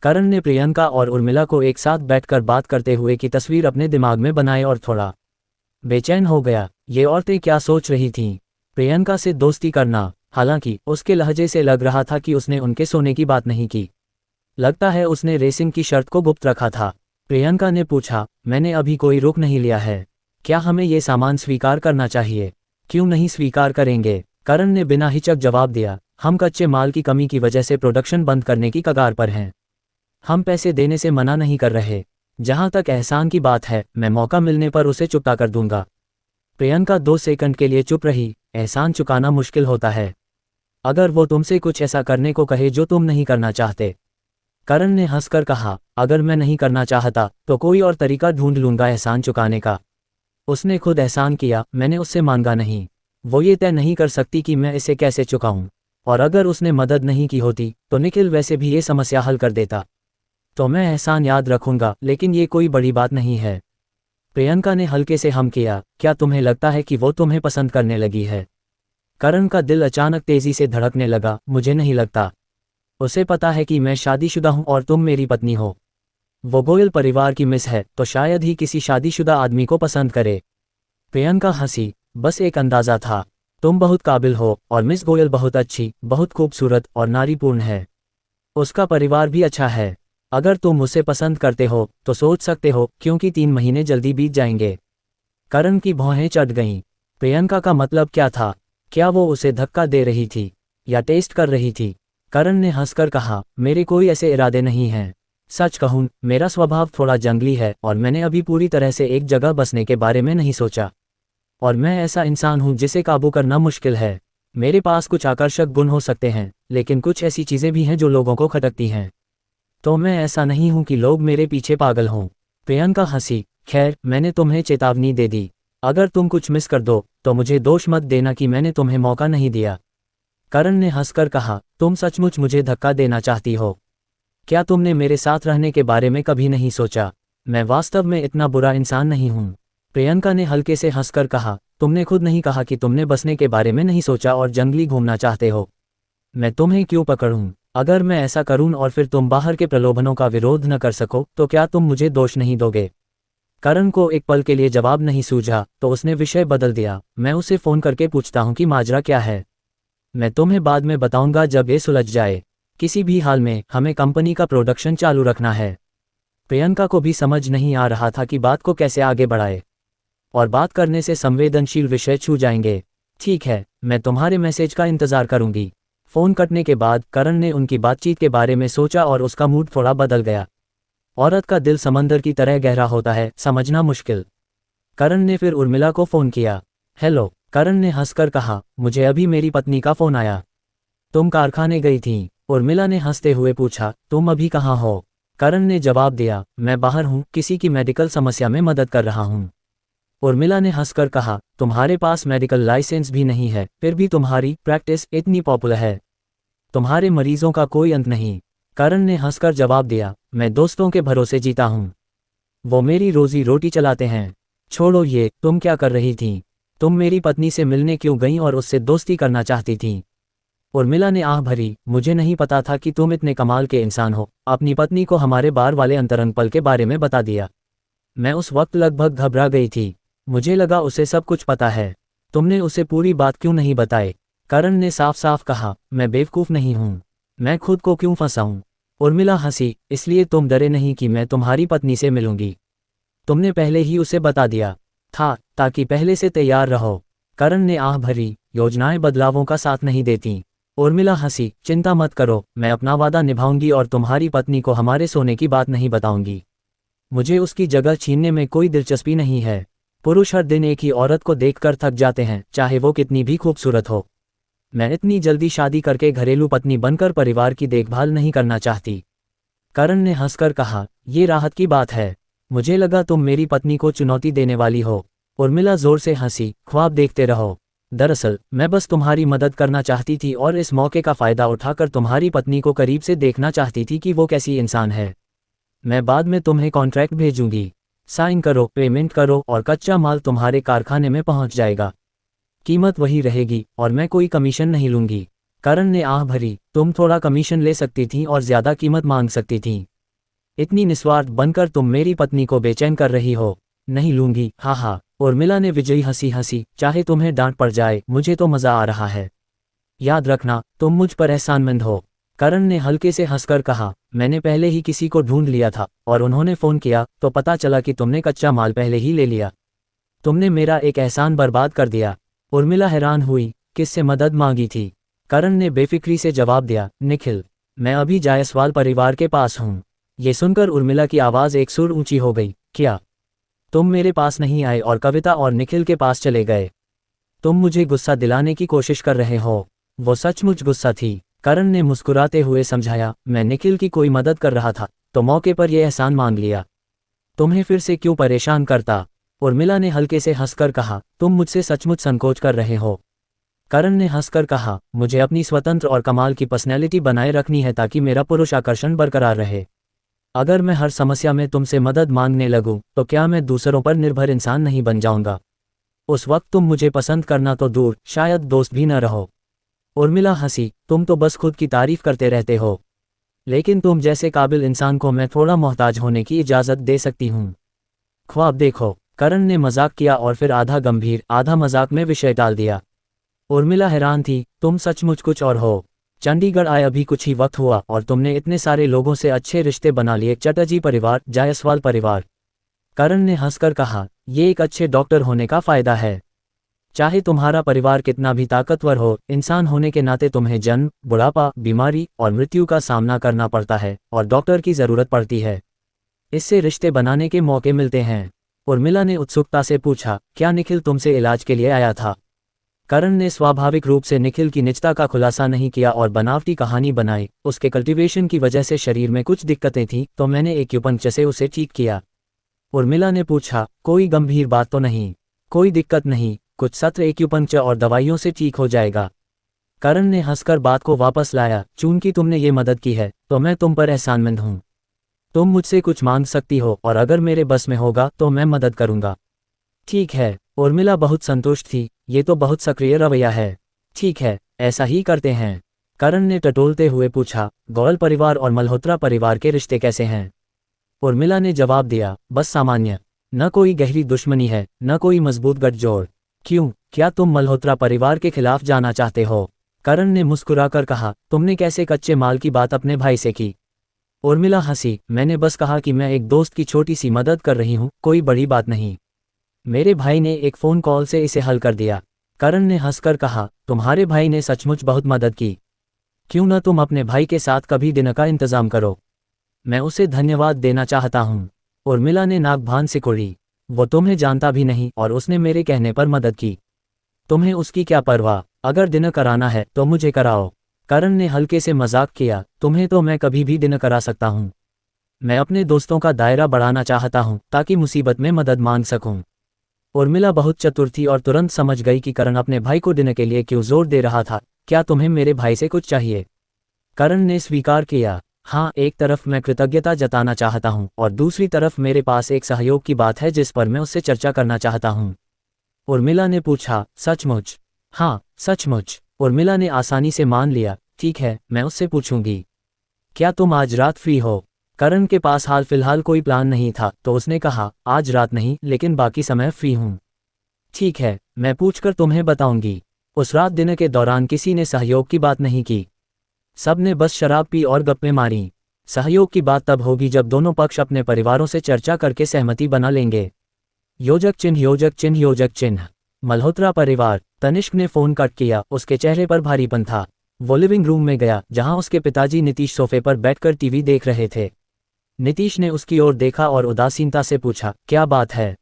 करण ने प्रियंका और उर्मिला को एक साथ बैठकर बात करते हुए की तस्वीर अपने दिमाग में बनाई और थोड़ा बेचैन हो गया। ये औरतें क्या सोच रही थीं? प्रियंका से दोस्ती करना। हालांकि उसके लहजे से लग रहा था कि उसने उनके सोने की बात नहीं की। लगता है उसने रेसिंग की शर्त को गुप्त रखा था। प्रियंका ने पूछा, मैंने अभी कोई रुख नहीं लिया है। क्या हमें ये सामान स्वीकार करना चाहिए? क्यों नहीं स्वीकार करेंगे? करण ने बिना हिचक जवाब दिया, हम कच्चे माल की कमी की वजह से प्रोडक्शन बंद करने की कगार पर हैं। हम पैसे देने से मना नहीं कर रहे। जहां तक एहसान की बात है, मैं मौका मिलने पर उसे चुकता कर दूंगा। प्रियंका 2 सेकंड के लिए चुप रही। एहसान चुकाना मुश्किल होता है। अगर वो तुमसे कुछ ऐसा करने को कहे जो तुम नहीं करना चाहते। करण ने हंसकर कहा, अगर मैं नहीं करना चाहता तो कोई और तरीका ढूंढ लूंगा एहसान चुकाने का। उसने खुद एहसान किया, मैंने उससे मांगा नहीं। वो ये तय नहीं कर सकती कि मैं इसे कैसे चुकाऊं। और अगर उसने मदद नहीं की होती तो निखिल वैसे भी ये समस्या हल कर देता। तो मैं एहसान याद रखूंगा, लेकिन ये कोई बड़ी बात नहीं है। प्रियंका ने हल्के से हम किया, क्या तुम्हें लगता है कि वो तुम्हें पसंद करने लगी है? करण का दिल अचानक तेजी से धड़कने लगा, मुझे नहीं लगता। उसे पता है कि मैं शादीशुदा हूं और तुम मेरी पत्नी हो। वो गोयल परिवार की मिस है तो शायद ही किसी शादीशुदा आदमी को पसंद करे। प्रियंका हंसी, बस एक अंदाजा था। तुम बहुत काबिल हो और मिस गोयल बहुत अच्छी, बहुत खूबसूरत और नारीपूर्ण है। उसका परिवार भी अच्छा है। अगर तुम उसे पसंद करते हो तो सोच सकते हो, क्योंकि 3 महीने जल्दी बीत जाएंगे। करण की भौहें चढ़ गईं। प्रियंका का मतलब क्या था? क्या वो उसे धक्का दे रही थी या टेस्ट कर रही थी? करण ने हंसकर कहा, मेरे कोई ऐसे इरादे नहीं हैं। सच कहूं, मेरा स्वभाव थोड़ा जंगली है और मैंने अभी पूरी तरह से एक जगह बसने के बारे में नहीं सोचा। और मैं ऐसा इंसान हूं जिसे काबू करना मुश्किल है। मेरे पास कुछ आकर्षक गुण हो सकते हैं, लेकिन कुछ ऐसी चीजें भी हैं जो लोगों को खटकती हैं। तो मैं ऐसा नहीं हूं कि लोग मेरे पीछे पागल हों। प्रियंका हंसी, खैर मैंने तुम्हें चेतावनी दे दी। अगर तुम कुछ मिस कर दो तो मुझे दोष मत देना कि मैंने तुम्हें मौका नहीं दिया। करण ने हंसकर कहा, तुम सचमुच मुझे धक्का देना चाहती हो? क्या तुमने मेरे साथ रहने के बारे में कभी नहीं सोचा? मैं वास्तव में इतना बुरा इंसान नहीं हूं। प्रियंका ने हल्के से हंसकर कहा, तुमने खुद नहीं कहा कि तुमने बसने के बारे में नहीं सोचा और जंगली घूमना चाहते हो। मैं तुम्हें क्यों पकड़ूं? अगर मैं ऐसा करूं और फिर तुम बाहर के प्रलोभनों का विरोध न कर सको तो क्या तुम मुझे दोष नहीं दोगे? करण को एक पल के लिए जवाब नहीं सूझा तो उसने विषय बदल दिया, मैं उसे फोन करके पूछता हूं कि माजरा क्या है। मैं तुम्हें बाद में बताऊंगा जब ये सुलझ जाए। किसी भी हाल में हमें कंपनी का प्रोडक्शन चालू रखना है। प्रियंका को भी समझ नहीं आ रहा था कि बात को कैसे आगे बढ़ाए। और बात करने से संवेदनशील विषय छू जाएंगे। ठीक है, मैं तुम्हारे मैसेज का इंतजार करूंगी। फोन कटने के बाद करण ने उनकी बातचीत के बारे में सोचा और उसका मूड थोड़ा बदल गया। औरत का दिल समंदर की तरह गहरा होता है, समझना मुश्किल। करण ने फिर उर्मिला को फोन किया। हेलो, करण ने हंसकर कहा, मुझे अभी मेरी पत्नी का फोन आया। तुम कारखाने गई थीं? उर्मिला ने हंसते हुए पूछा, तुम अभी कहाँ हो? करण ने जवाब दिया, मैं बाहर हूँ, किसी की मेडिकल समस्या में मदद कर रहा हूँ। उर्मिला ने हंसकर कहा, तुम्हारे पास मेडिकल लाइसेंस भी नहीं है, फिर भी तुम्हारी प्रैक्टिस इतनी पॉपुलर है। तुम्हारे मरीजों का कोई अंत नहीं। करण ने हंसकर जवाब दिया, मैं दोस्तों के भरोसे जीता हूँ। वो मेरी रोजी रोटी चलाते हैं। छोड़ो ये, तुम क्या कर रही थी? तुम मेरी पत्नी से मिलने क्यों गईं और उससे दोस्ती करना चाहती थी? उर्मिला ने आह भरी, मुझे नहीं पता था कि तुम इतने कमाल के इंसान हो। अपनी पत्नी को हमारे बार वाले अंतरंग पल के बारे में बता दिया। मैं उस वक्त लगभग घबरा गई थी। मुझे लगा उसे सब कुछ पता है। तुमने उसे पूरी बात क्यों नहीं बताई? करण ने साफ साफ कहा, मैं बेवकूफ़ नहीं हूँ। मैं खुद को क्यों फंसाऊं? उर्मिला हंसी, इसलिए तुम डरे नहीं कि मैं तुम्हारी पत्नी से मिलूंगी। तुमने पहले ही उसे बता दिया था ताकि पहले से तैयार रहो। करण ने आह भरी, योजनाएं बदलावों का साथ नहीं देती। उर्मिला हंसी, चिंता मत करो, मैं अपना वादा निभाऊंगी और तुम्हारी पत्नी को हमारे सोने की बात नहीं बताऊंगी। मुझे उसकी जगह छीनने में कोई दिलचस्पी नहीं है। पुरुष हर दिन एक ही औरत को देखकर थक जाते हैं, चाहे वो कितनी भी खूबसूरत हो। मैं इतनी जल्दी शादी करके घरेलू पत्नी बनकर परिवार की देखभाल नहीं करना चाहती। करण ने हंसकर कहा, ये राहत की बात है। मुझे लगा तुम मेरी पत्नी को चुनौती देने वाली हो। उर्मिला जोर से हंसी, ख्वाब देखते रहो। दरअसल मैं बस तुम्हारी मदद करना चाहती थी और इस मौके का फ़ायदा उठाकर तुम्हारी पत्नी को करीब से देखना चाहती थी कि वो कैसी इंसान है। मैं बाद में तुम्हें कॉन्ट्रैक्ट भेजूंगी। साइन करो, पेमेंट करो और कच्चा माल तुम्हारे कारखाने में पहुंच जाएगा। कीमत वही रहेगी और मैं कोई कमीशन नहीं लूंगी। करण ने आह भरी, तुम थोड़ा कमीशन ले सकती थीं और ज़्यादा कीमत मांग सकती थीं। इतनी निस्वार्थ बनकर तुम मेरी पत्नी को बेचैन कर रही हो। नहीं लूंगी, हाँ हाँ, उर्मिला ने विजयी हंसी हंसी, चाहे तुम्हें डांट पड़ जाए, मुझे तो मजा आ रहा है। याद रखना, तुम मुझ पर एहसानमंद हो। करण ने हल्के से हंसकर कहा, मैंने पहले ही किसी को ढूंढ लिया था और उन्होंने फ़ोन किया तो पता चला कि तुमने कच्चा माल पहले ही ले लिया। तुमने मेरा एक एहसान बर्बाद कर दिया। उर्मिला हैरान हुई, किससे मदद मांगी थी? करण ने बेफिक्री से जवाब दिया, निखिल, मैं अभी जायसवाल परिवार के पास हूँ। ये सुनकर उर्मिला की आवाज़ एक सुर ऊंची हो गई, क्या तुम मेरे पास नहीं आए और कविता और निखिल के पास चले गए? तुम मुझे गुस्सा दिलाने की कोशिश कर रहे हो। वो सचमुच गुस्सा थी। करण ने मुस्कुराते हुए समझाया, मैं निखिल की कोई मदद कर रहा था तो मौके पर यह एहसान मांग लिया। तुम्हें फिर से क्यों परेशान करता? उर्मिला ने हल्के से हंसकर कहा, तुम मुझसे सचमुच संकोच कर रहे हो। करण ने हंसकर कहा, मुझे अपनी स्वतंत्र और कमाल की पर्सनैलिटी बनाए रखनी है ताकि मेरा पुरुष आकर्षण बरकरार रहे। अगर मैं हर समस्या में तुमसे मदद मांगने लगूं तो क्या मैं दूसरों पर निर्भर इंसान नहीं बन जाऊंगा? उस वक्त तुम मुझे पसंद करना तो दूर, शायद दोस्त भी न रहो। उर्मिला हंसी, तुम तो बस खुद की तारीफ करते रहते हो। लेकिन तुम जैसे काबिल इंसान को मैं थोड़ा मोहताज होने की इजाज़त दे सकती हूँ। ख्वाब देखो। करण ने मजाक किया और फिर आधा गंभीर आधा मजाक में विषय टाल दिया। उर्मिला हैरान थी, तुम सचमुच कुछ और हो। चंडीगढ़ आए अभी कुछ ही वक्त हुआ और तुमने इतने सारे लोगों से अच्छे रिश्ते बना लिए, चटर्जी परिवार, जायसवाल परिवार। करण ने हंसकर कहा, ये एक अच्छे डॉक्टर होने का फायदा है। चाहे तुम्हारा परिवार कितना भी ताकतवर हो, इंसान होने के नाते तुम्हें जन्म, बुढ़ापा, बीमारी और मृत्यु का सामना करना पड़ता है और डॉक्टर की ज़रूरत पड़ती है। इससे रिश्ते बनाने के मौके मिलते हैं। उर्मिला ने उत्सुकता से पूछा, क्या निखिल तुमसे इलाज के लिए आया था? करण ने स्वाभाविक रूप से निखिल की निजता का खुलासा नहीं किया और बनावटी कहानी बनाई, उसके कल्टीवेशन की वजह से शरीर में कुछ दिक्कतें थीं तो मैंने एक्यूपंक्चर से उसे ठीक किया। उर्मिला ने पूछा, कोई गंभीर बात तो नहीं? कोई दिक्कत नहीं, कुछ सत्र एक्यूपंक्चर और दवाइयों से ठीक हो जाएगा। करण ने हंसकर बात को वापस लाया, चूंकि तुमने ये मदद की है तो मैं तुम पर एहसानमंद हूँ। तुम मुझसे कुछ मांग सकती हो और अगर मेरे बस में होगा तो मैं मदद करूँगा। ठीक है। उर्मिला बहुत संतुष्ट थी, ये तो बहुत सक्रिय रवैया है। ठीक है, ऐसा ही करते हैं। करण ने टटोलते हुए पूछा, गौल परिवार और मल्होत्रा परिवार के रिश्ते कैसे हैं? उर्मिला ने जवाब दिया, बस सामान्य। न कोई गहरी दुश्मनी है, न कोई मजबूत गठजोड़। क्यों, क्या तुम मल्होत्रा परिवार के खिलाफ जाना चाहते हो? करण ने मुस्कुराकर कहा, तुमने कैसे कच्चे माल की बात अपने भाई से की? उर्मिला हंसी, मैंने बस कहा कि मैं एक दोस्त की छोटी सी मदद कर रही हूँ, कोई बड़ी बात नहीं। मेरे भाई ने एक फ़ोन कॉल से इसे हल कर दिया। करण ने हंसकर कहा, तुम्हारे भाई ने सचमुच बहुत मदद की। क्यों न तुम अपने भाई के साथ कभी डिनर का इंतज़ाम करो? मैं उसे धन्यवाद देना चाहता हूँ। उर्मिला ने नाक भान सिकोड़ी, वो तुम्हें जानता भी नहीं और उसने मेरे कहने पर मदद की। तुम्हें उसकी क्या परवाह? अगर डिनर कराना है तो मुझे कराओ। करण ने हल्के से मजाक किया, तुम्हें तो मैं कभी भी डिनर करा सकता हूँ। मैं अपने दोस्तों का दायरा बढ़ाना चाहता हूँ ताकि मुसीबत में मदद मांग सकूँ। उर्मिला बहुत चतुर थी और तुरंत समझ गई कि करण अपने भाई को डिनर के लिए क्यों जोर दे रहा था। क्या तुम्हें मेरे भाई से कुछ चाहिए? करण ने स्वीकार किया, हाँ, एक तरफ मैं कृतज्ञता जताना चाहता हूँ और दूसरी तरफ मेरे पास एक सहयोग की बात है जिस पर मैं उससे चर्चा करना चाहता हूँ। उर्मिला ने पूछा, सचमुच? हाँ, सचमुच। उर्मिला ने आसानी से मान लिया, ठीक है, मैं उससे पूछूंगी। क्या तुम आज रात फ्री हो? करण के पास हाल फिलहाल कोई प्लान नहीं था तो उसने कहा, आज रात नहीं लेकिन बाकी समय फ्री हूँ। ठीक है, मैं पूछकर तुम्हें बताऊंगी। उस रात डिनर के दौरान किसी ने सहयोग की बात नहीं की। सब ने बस शराब पी और गप्पे मारी। सहयोग की बात तब होगी जब दोनों पक्ष अपने परिवारों से चर्चा करके सहमति बना लेंगे। योजक चिन्ह, योजक चिन्ह, योजक चिन्ह। मल्होत्रा परिवार। तनिष्क ने फ़ोन कट किया, उसके चेहरे पर भारीपन था। वो लिविंग रूम में गया जहां उसके पिताजी नीतीश सोफे पर बैठकर टीवी देख रहे थे। नीतीश ने उसकी ओर देखा और उदासीनता से पूछा, क्या बात है?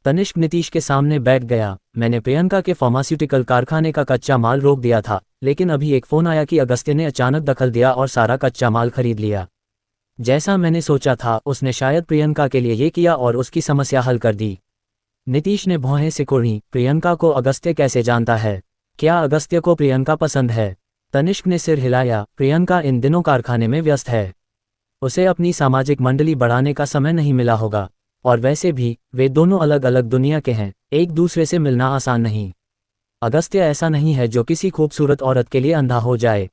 तनिष्क नीतीश के सामने बैठ गया, मैंने प्रियंका के फार्मास्यूटिकल कारखाने का कच्चा माल रोक दिया था, लेकिन अभी एक फ़ोन आया कि अगस्त्य ने अचानक दखल दिया और सारा कच्चा माल खरीद लिया। जैसा मैंने सोचा था, उसने शायद प्रियंका के लिए ये किया और उसकी समस्या हल कर दी। नीतीश ने भौहें सिकोड़ी, प्रियंका को अगस्त्य कैसे जानता है? क्या अगस्त्य को प्रियंका पसंद है? तनिष्क ने सिर हिलाया, प्रियंका इन दिनों कारखाने में व्यस्त है। उसे अपनी सामाजिक मंडली बढ़ाने का समय नहीं मिला होगा, और वैसे भी वे दोनों अलग अलग दुनिया के हैं, एक दूसरे से मिलना आसान नहीं। अगस्त्य ऐसा नहीं है जो किसी खूबसूरत औरत के लिए अंधा हो जाए।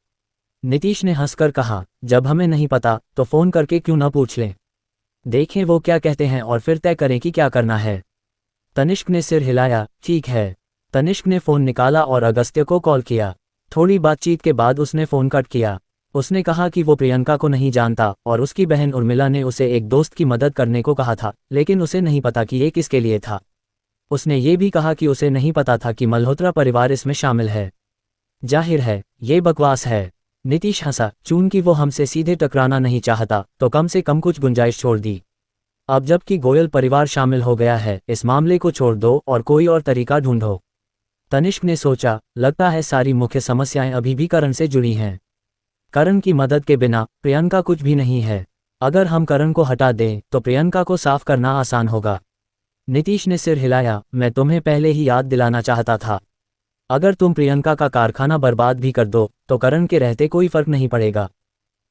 नीतीश ने हंसकर कहा, जब हमें नहीं पता तो फ़ोन करके क्यों न पूछ लें? देखें वो क्या कहते हैं और फिर तय करें कि क्या करना है। तनिष्क ने सिर हिलाया, ठीक है। तनिष्क ने फ़ोन निकाला और अगस्त्य को कॉल किया। थोड़ी बातचीत के बाद उसने फ़ोन कट किया। उसने कहा कि वो प्रियंका को नहीं जानता और उसकी बहन उर्मिला ने उसे एक दोस्त की मदद करने को कहा था, लेकिन उसे नहीं पता कि ये किसके लिए था। उसने ये भी कहा कि उसे नहीं पता था कि मल्होत्रा परिवार इसमें शामिल है। जाहिर है, ये बकवास है। नीतीश हंसा, चूंकि वो हमसे सीधे टकराना नहीं चाहता तो कम से कम कुछ गुंजाइश छोड़ दी। अब जबकि गोयल परिवार शामिल हो गया है, इस मामले को छोड़ दो और कोई और तरीका ढूंढो। तनिष्क ने सोचा, लगता है सारी मुख्य समस्याएं अभी भी करण से जुड़ी हैं। करण की मदद के बिना प्रियंका कुछ भी नहीं है। अगर हम करण को हटा दें तो प्रियंका को साफ करना आसान होगा। नीतीश ने सिर हिलाया, मैं तुम्हें पहले ही याद दिलाना चाहता था। अगर तुम प्रियंका का कारखाना बर्बाद भी कर दो तो करण के रहते कोई फर्क नहीं पड़ेगा।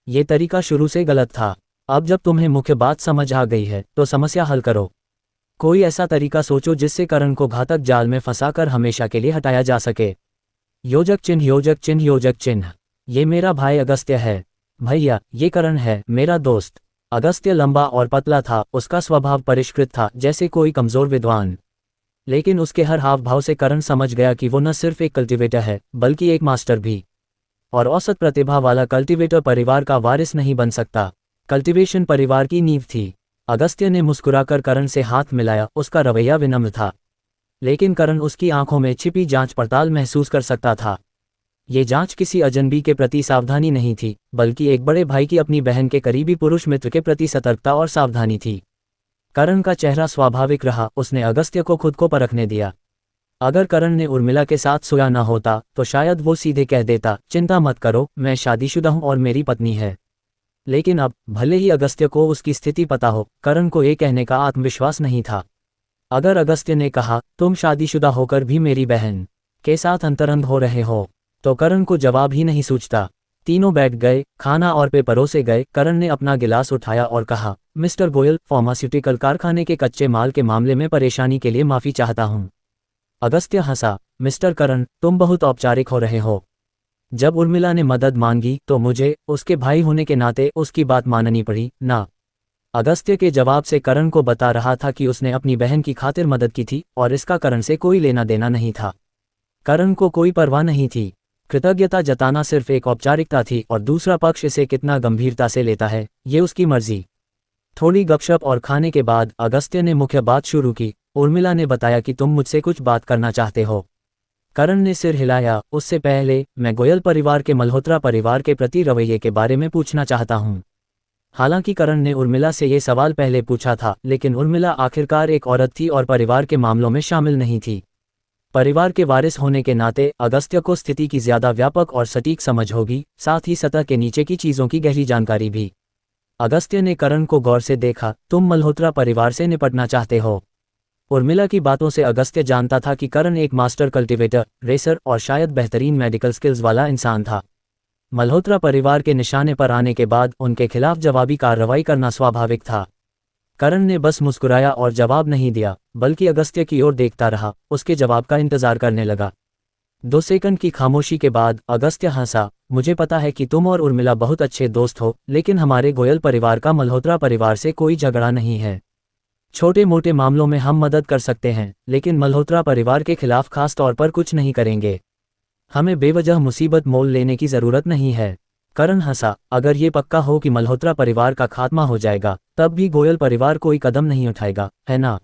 ये तरीका शुरू से गलत था। अब जब तुम्हें मुख्य बात समझ आ गई है तो समस्या हल करो। कोई ऐसा तरीका सोचो जिससे करण को घातक जाल में फंसाकर हमेशा के लिए हटाया जा सके। योजक चिन्ह योजक चिन्ह योजक चिन्ह। ये मेरा भाई अगस्त्य है। भैया, ये करण है, मेरा दोस्त। अगस्त्य लंबा और पतला था, उसका स्वभाव परिष्कृत था, जैसे कोई कमजोर विद्वान। लेकिन उसके हर हाव भाव से करण समझ गया कि वो न सिर्फ एक कल्टीवेटर है बल्कि एक मास्टर भी। और औसत प्रतिभा वाला कल्टीवेटर परिवार का वारिस नहीं बन सकता। कल्टीवेशन परिवार की नींव थी। अगस्त्य ने मुस्कुराकर करण से हाथ मिलाया, उसका रवैया विनम्र था। लेकिन करण उसकी आंखों में छिपी जांच पड़ताल महसूस कर सकता था। ये जांच किसी अजनबी के प्रति सावधानी नहीं थी, बल्कि एक बड़े भाई की अपनी बहन के करीबी पुरुष मित्र के प्रति सतर्कता और सावधानी थी। करण का चेहरा स्वाभाविक रहा, उसने अगस्त्य को खुद को परखने दिया। अगर करण ने उर्मिला के साथ सोया न होता तो शायद वो सीधे कह देता, चिंता मत करो, मैं शादीशुदा हूं और मेरी पत्नी है। लेकिन अब, भले ही अगस्त्य को उसकी स्थिति पता हो, करण को ये कहने का आत्मविश्वास नहीं था। अगर अगस्त्य ने कहा, तुम शादीशुदा होकर भी मेरी बहन के साथ अंतरंग हो रहे हो, तो करण को जवाब ही नहीं सूझता। तीनों बैठ गए, खाना और पे परोसे गए। करण ने अपना गिलास उठाया और कहा, मिस्टर गोयल, फार्मास्यूटिकल कारखाने के कच्चे माल के मामले में परेशानी के लिए माफ़ी चाहता हूँ। अगस्त्य हंसा, मिस्टर करण, तुम बहुत औपचारिक हो रहे हो। जब उर्मिला ने मदद मांगी तो मुझे, उसके भाई होने के नाते, उसकी बात माननी पड़ी ना। अगस्त्य के जवाब से करण को बता रहा था कि उसने अपनी बहन की खातिर मदद की थी और इसका करण से कोई लेना देना नहीं था। करण को कोई परवाह नहीं थी। कृतज्ञता जताना सिर्फ एक औपचारिकता थी और दूसरा पक्ष इसे कितना गंभीरता से लेता है, ये उसकी मर्जी। थोड़ी गपशप और खाने के बाद अगस्त्य ने मुख्य बात शुरू की। उर्मिला ने बताया कि तुम मुझसे कुछ बात करना चाहते हो। करण ने सिर हिलाया, उससे पहले मैं गोयल परिवार के मल्होत्रा परिवार के प्रति रवैये के बारे में पूछना चाहता हूँ। हालांकि करण ने उर्मिला से ये सवाल पहले पूछा था, लेकिन उर्मिला आखिरकार एक औरत थी और परिवार के मामलों में शामिल नहीं थी। परिवार के वारिस होने के नाते अगस्त्य को स्थिति की ज्यादा व्यापक और सटीक समझ होगी, साथ ही सतह के नीचे की चीजों की गहरी जानकारी भी। अगस्त्य ने करण को गौर से देखा, तुम मल्होत्रा परिवार से निपटना चाहते हो। उर्मिला की बातों से अगस्त्य जानता था कि करण एक मास्टर कल्टीवेटर, रेसर और शायद बेहतरीन मेडिकल स्किल्स वाला इंसान था। मल्होत्रा परिवार के निशाने पर आने के बाद उनके खिलाफ जवाबी कार्रवाई करना स्वाभाविक था। करण ने बस मुस्कुराया और जवाब नहीं दिया, बल्कि अगस्त्य की ओर देखता रहा, उसके जवाब का इंतजार करने लगा। 2 सेकंड की खामोशी के बाद अगस्त्य हंसा, मुझे पता है कि तुम और उर्मिला बहुत अच्छे दोस्त हो, लेकिन हमारे गोयल परिवार का मल्होत्रा परिवार से कोई झगड़ा नहीं है। छोटे मोटे मामलों में हम मदद कर सकते हैं, लेकिन मल्होत्रा परिवार के खिलाफ खास तौर पर कुछ नहीं करेंगे। हमें बेवजह मुसीबत मोल लेने की जरूरत नहीं है। करण हंसा, अगर ये पक्का हो कि मल्होत्रा परिवार का खात्मा हो जाएगा, तब भी गोयल परिवार कोई कदम नहीं उठाएगा, है ना?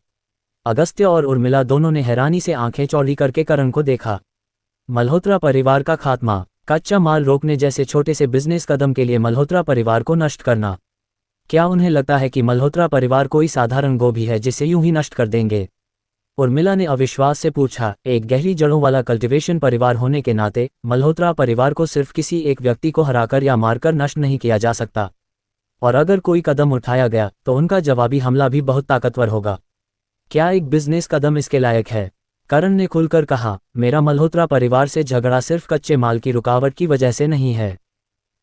अगस्त्य और उर्मिला दोनों ने हैरानी से आंखें चौड़ी करके करण को देखा। मल्होत्रा परिवार का खात्मा, कच्चा माल रोकने जैसे छोटे से बिजनेस कदम के लिए मल्होत्रा परिवार को नष्ट करना। क्या उन्हें लगता है कि मल्होत्रा परिवार कोई साधारण गोभी है जिसे यूं ही नष्ट कर देंगे? उर्मिला ने अविश्वास से पूछा, एक गहरी जड़ों वाला कल्टीवेशन परिवार होने के नाते मल्होत्रा परिवार को सिर्फ किसी एक व्यक्ति को हराकर या मारकर नष्ट नहीं किया जा सकता। और अगर कोई कदम उठाया गया तो उनका जवाबी हमला भी बहुत ताकतवर होगा। क्या एक बिजनेस कदम इसके लायक है? करण ने खुलकर कहा, मेरा मल्होत्रा परिवार से झगड़ा सिर्फ कच्चे माल की रुकावट की वजह से नहीं है।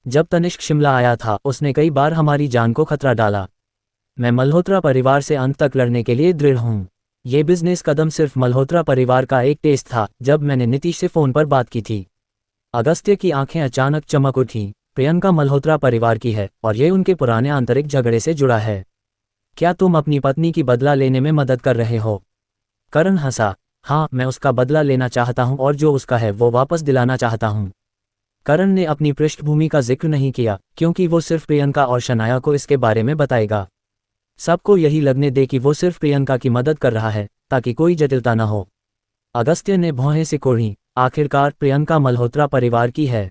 जब तनिष्क शिमला आया था उसने कई बार हमारी जान को खतरा डाला। मैं मल्होत्रा परिवार से अंत तक लड़ने के लिए दृढ़ हूँ। ये बिजनेस कदम सिर्फ मल्होत्रा परिवार का एक टेस्ट था। जब मैंने नीतीश से फोन पर बात की थी। अगस्त्य की आंखें अचानक चमक उठी। प्रियंका मल्होत्रा परिवार की है और ये उनके पुराने आंतरिक झगड़े से जुड़ा है। क्या तुम अपनी पत्नी की बदला लेने में मदद कर रहे हो? करण हंसा। हाँ, मैं उसका बदला लेना चाहता हूँ और जो उसका है वो वापस दिलाना चाहता हूँ। करण ने अपनी पृष्ठभूमि का जिक्र नहीं किया क्योंकि वो सिर्फ प्रियंका और शनाया को इसके बारे में बताएगा। सबको यही लगने दे कि वो सिर्फ प्रियंका की मदद कर रहा है ताकि कोई जटिलता न हो। अगस्त्य ने भौहें सिकोड़ी। आखिरकार प्रियंका मल्होत्रा परिवार की है।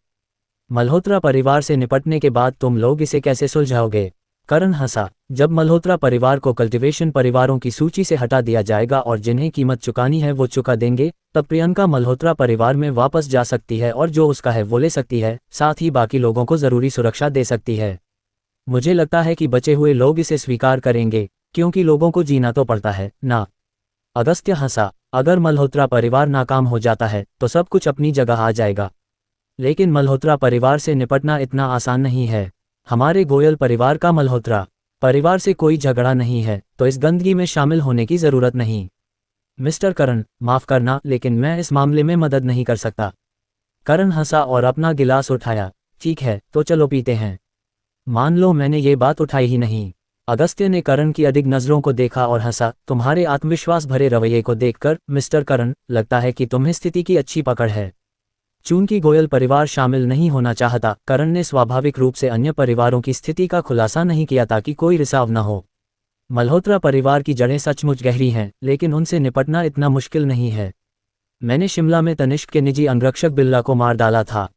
मल्होत्रा परिवार से निपटने के बाद तुम लोग इसे कैसे सुलझाओगे? करण हंसा। जब मल्होत्रा परिवार को कल्टीवेशन परिवारों की सूची से हटा दिया जाएगा और जिन्हें कीमत चुकानी है वो चुका देंगे, तब प्रियंका मल्होत्रा परिवार में वापस जा सकती है और जो उसका है वो ले सकती है, साथ ही बाकी लोगों को जरूरी सुरक्षा दे सकती है। मुझे लगता है कि बचे हुए लोग इसे स्वीकार करेंगे क्योंकि लोगों को जीना तो पड़ता है ना। अगस्त्य हंसा। अगर मल्होत्रा परिवार नाकाम हो जाता है तो सब कुछ अपनी जगह आ जाएगा, लेकिन मल्होत्रा परिवार से निपटना इतना आसान नहीं है। हमारे गोयल परिवार का मल्होत्रा परिवार से कोई झगड़ा नहीं है, तो इस गंदगी में शामिल होने की जरूरत नहीं। मिस्टर करण, माफ करना लेकिन मैं इस मामले में मदद नहीं कर सकता। करण हंसा और अपना गिलास उठाया। ठीक है, तो चलो पीते हैं। मान लो मैंने ये बात उठाई ही नहीं। अगस्त्य ने करण की अडिग नजरों को देखा और हंसा। तुम्हारे आत्मविश्वास भरे रवैये को देखकर मिस्टर करण, लगता है कि तुम्हें स्थिति की अच्छी पकड़ है। चूंकि गोयल परिवार शामिल नहीं होना चाहता, करण ने स्वाभाविक रूप से अन्य परिवारों की स्थिति का खुलासा नहीं किया ताकि कोई रिसाव न हो। मल्होत्रा परिवार की जड़ें सचमुच गहरी हैं, लेकिन उनसे निपटना इतना मुश्किल नहीं है। मैंने शिमला में तनिष्क के निजी अंगरक्षक बिल्ला को मार डाला था।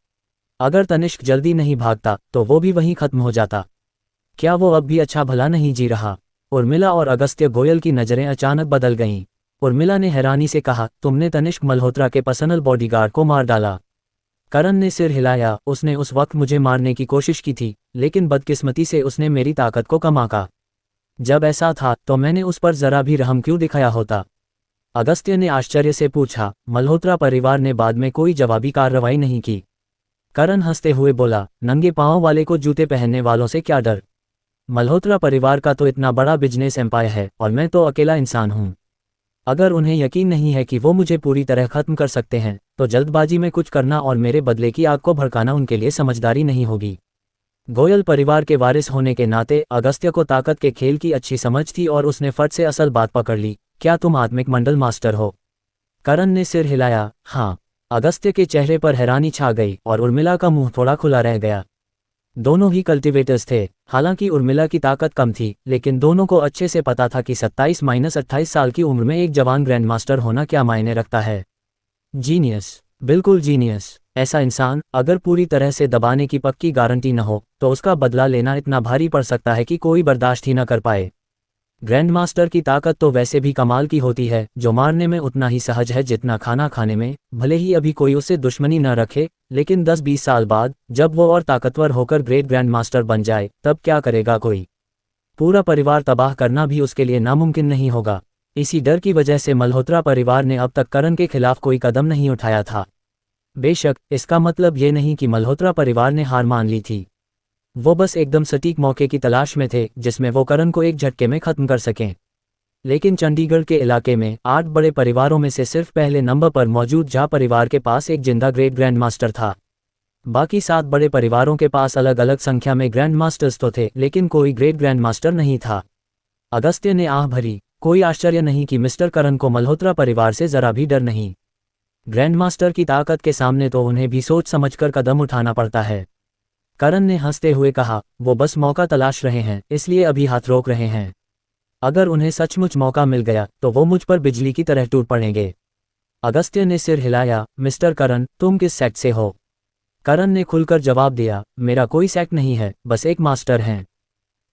अगर तनिष्क जल्दी नहीं भागता तो वो भी वहीं खत्म हो जाता। क्या वो अब भी अच्छा भला नहीं जी रहा? उर्मिला और अगस्त्य गोयल की नजरें अचानक बदल गईं। उर्मिला ने हैरानी से कहा, तुमने तनिष्क मल्होत्रा के पर्सनल बॉडीगार्ड को मार डाला? करण ने सिर हिलाया। उसने उस वक्त मुझे मारने की कोशिश की थी, लेकिन बदकिस्मती से उसने मेरी ताकत को कम आंका। जब ऐसा था तो मैंने उस पर जरा भी रहम क्यों दिखाया होता? अगस्त्य ने आश्चर्य से पूछा। मल्होत्रा परिवार ने बाद में कोई जवाबी कार्रवाई नहीं की। करण हंसते हुए बोला, नंगे पांव वाले को जूते पहनने वालों से क्या डर? मल्होत्रा परिवार का तो इतना बड़ा बिजनेस एम्पायर है और मैं तो अकेला इंसान हूं। अगर उन्हें यकीन नहीं है कि वो मुझे पूरी तरह खत्म कर सकते हैं, तो जल्दबाजी में कुछ करना और मेरे बदले की आग को भड़काना उनके लिए समझदारी नहीं होगी। गोयल परिवार के वारिस होने के नाते अगस्त्य को ताकत के खेल की अच्छी समझ थी और उसने फट से असल बात पकड़ ली। क्या तुम आत्मिक मंडल मास्टर हो? करण ने सिर हिलाया। हाँ। अगस्त्य के चेहरे पर हैरानी छा गई और उर्मिला का मुंह थोड़ा खुला रह गया। दोनों ही कल्टीवेटर्स थे। हालांकि उर्मिला की ताकत कम थी, लेकिन दोनों को अच्छे से पता था कि 27-28 साल की उम्र में एक जवान ग्रैंड मास्टर होना क्या मायने रखता है। जीनियस, बिल्कुल जीनियस। ऐसा इंसान अगर पूरी तरह से दबाने की पक्की गारंटी न हो तो उसका बदला लेना इतना भारी पड़ सकता है कि कोई बर्दाश्त ही न कर पाए। ग्रैंड मास्टर की ताकत तो वैसे भी कमाल की होती है, जो मारने में उतना ही सहज है जितना खाना खाने में। भले ही अभी कोई उससे दुश्मनी न रखे, लेकिन 10-20 साल बाद जब वो और ताकतवर होकर ग्रेट ग्रैंड मास्टर बन जाए, तब क्या करेगा कोई? पूरा परिवार तबाह करना भी उसके लिए नामुमकिन नहीं होगा। इसी डर की वजह से मल्होत्रा परिवार ने अब तक करण के खिलाफ कोई कदम नहीं उठाया था। बेशक इसका मतलब ये नहीं कि मल्होत्रा परिवार ने हार मान ली थी। वो बस एकदम सटीक मौके की तलाश में थे जिसमें वो करण को एक झटके में खत्म कर सकें। लेकिन चंडीगढ़ के इलाके में 8 बड़े परिवारों में से सिर्फ पहले नंबर पर मौजूद झा परिवार के पास एक जिंदा ग्रेट ग्रैंड मास्टर था। बाकी 7 बड़े परिवारों के पास अलग अलग संख्या में ग्रैंड मास्टर्स तो थे, लेकिन कोई ग्रेट ग्रैंड मास्टर नहीं था। अगस्त्य ने आह भरी। कोई आश्चर्य नहीं कि मिस्टर करण को मल्होत्रा परिवार से जरा भी डर नहीं। ग्रैंड मास्टर की ताकत के सामने तो उन्हें भी सोच समझकर कदम उठाना पड़ता है। करण ने हंसते हुए कहा, वो बस मौका तलाश रहे हैं, इसलिए अभी हाथ रोक रहे हैं। अगर उन्हें सचमुच मौका मिल गया तो वो मुझ पर बिजली की तरह टूट पड़ेंगे। अगस्त्य ने सिर हिलाया। मिस्टर करण, तुम किस सेक्ट से हो? करण ने खुलकर जवाब दिया, मेरा कोई सेक्ट नहीं है, बस एक मास्टर हैं।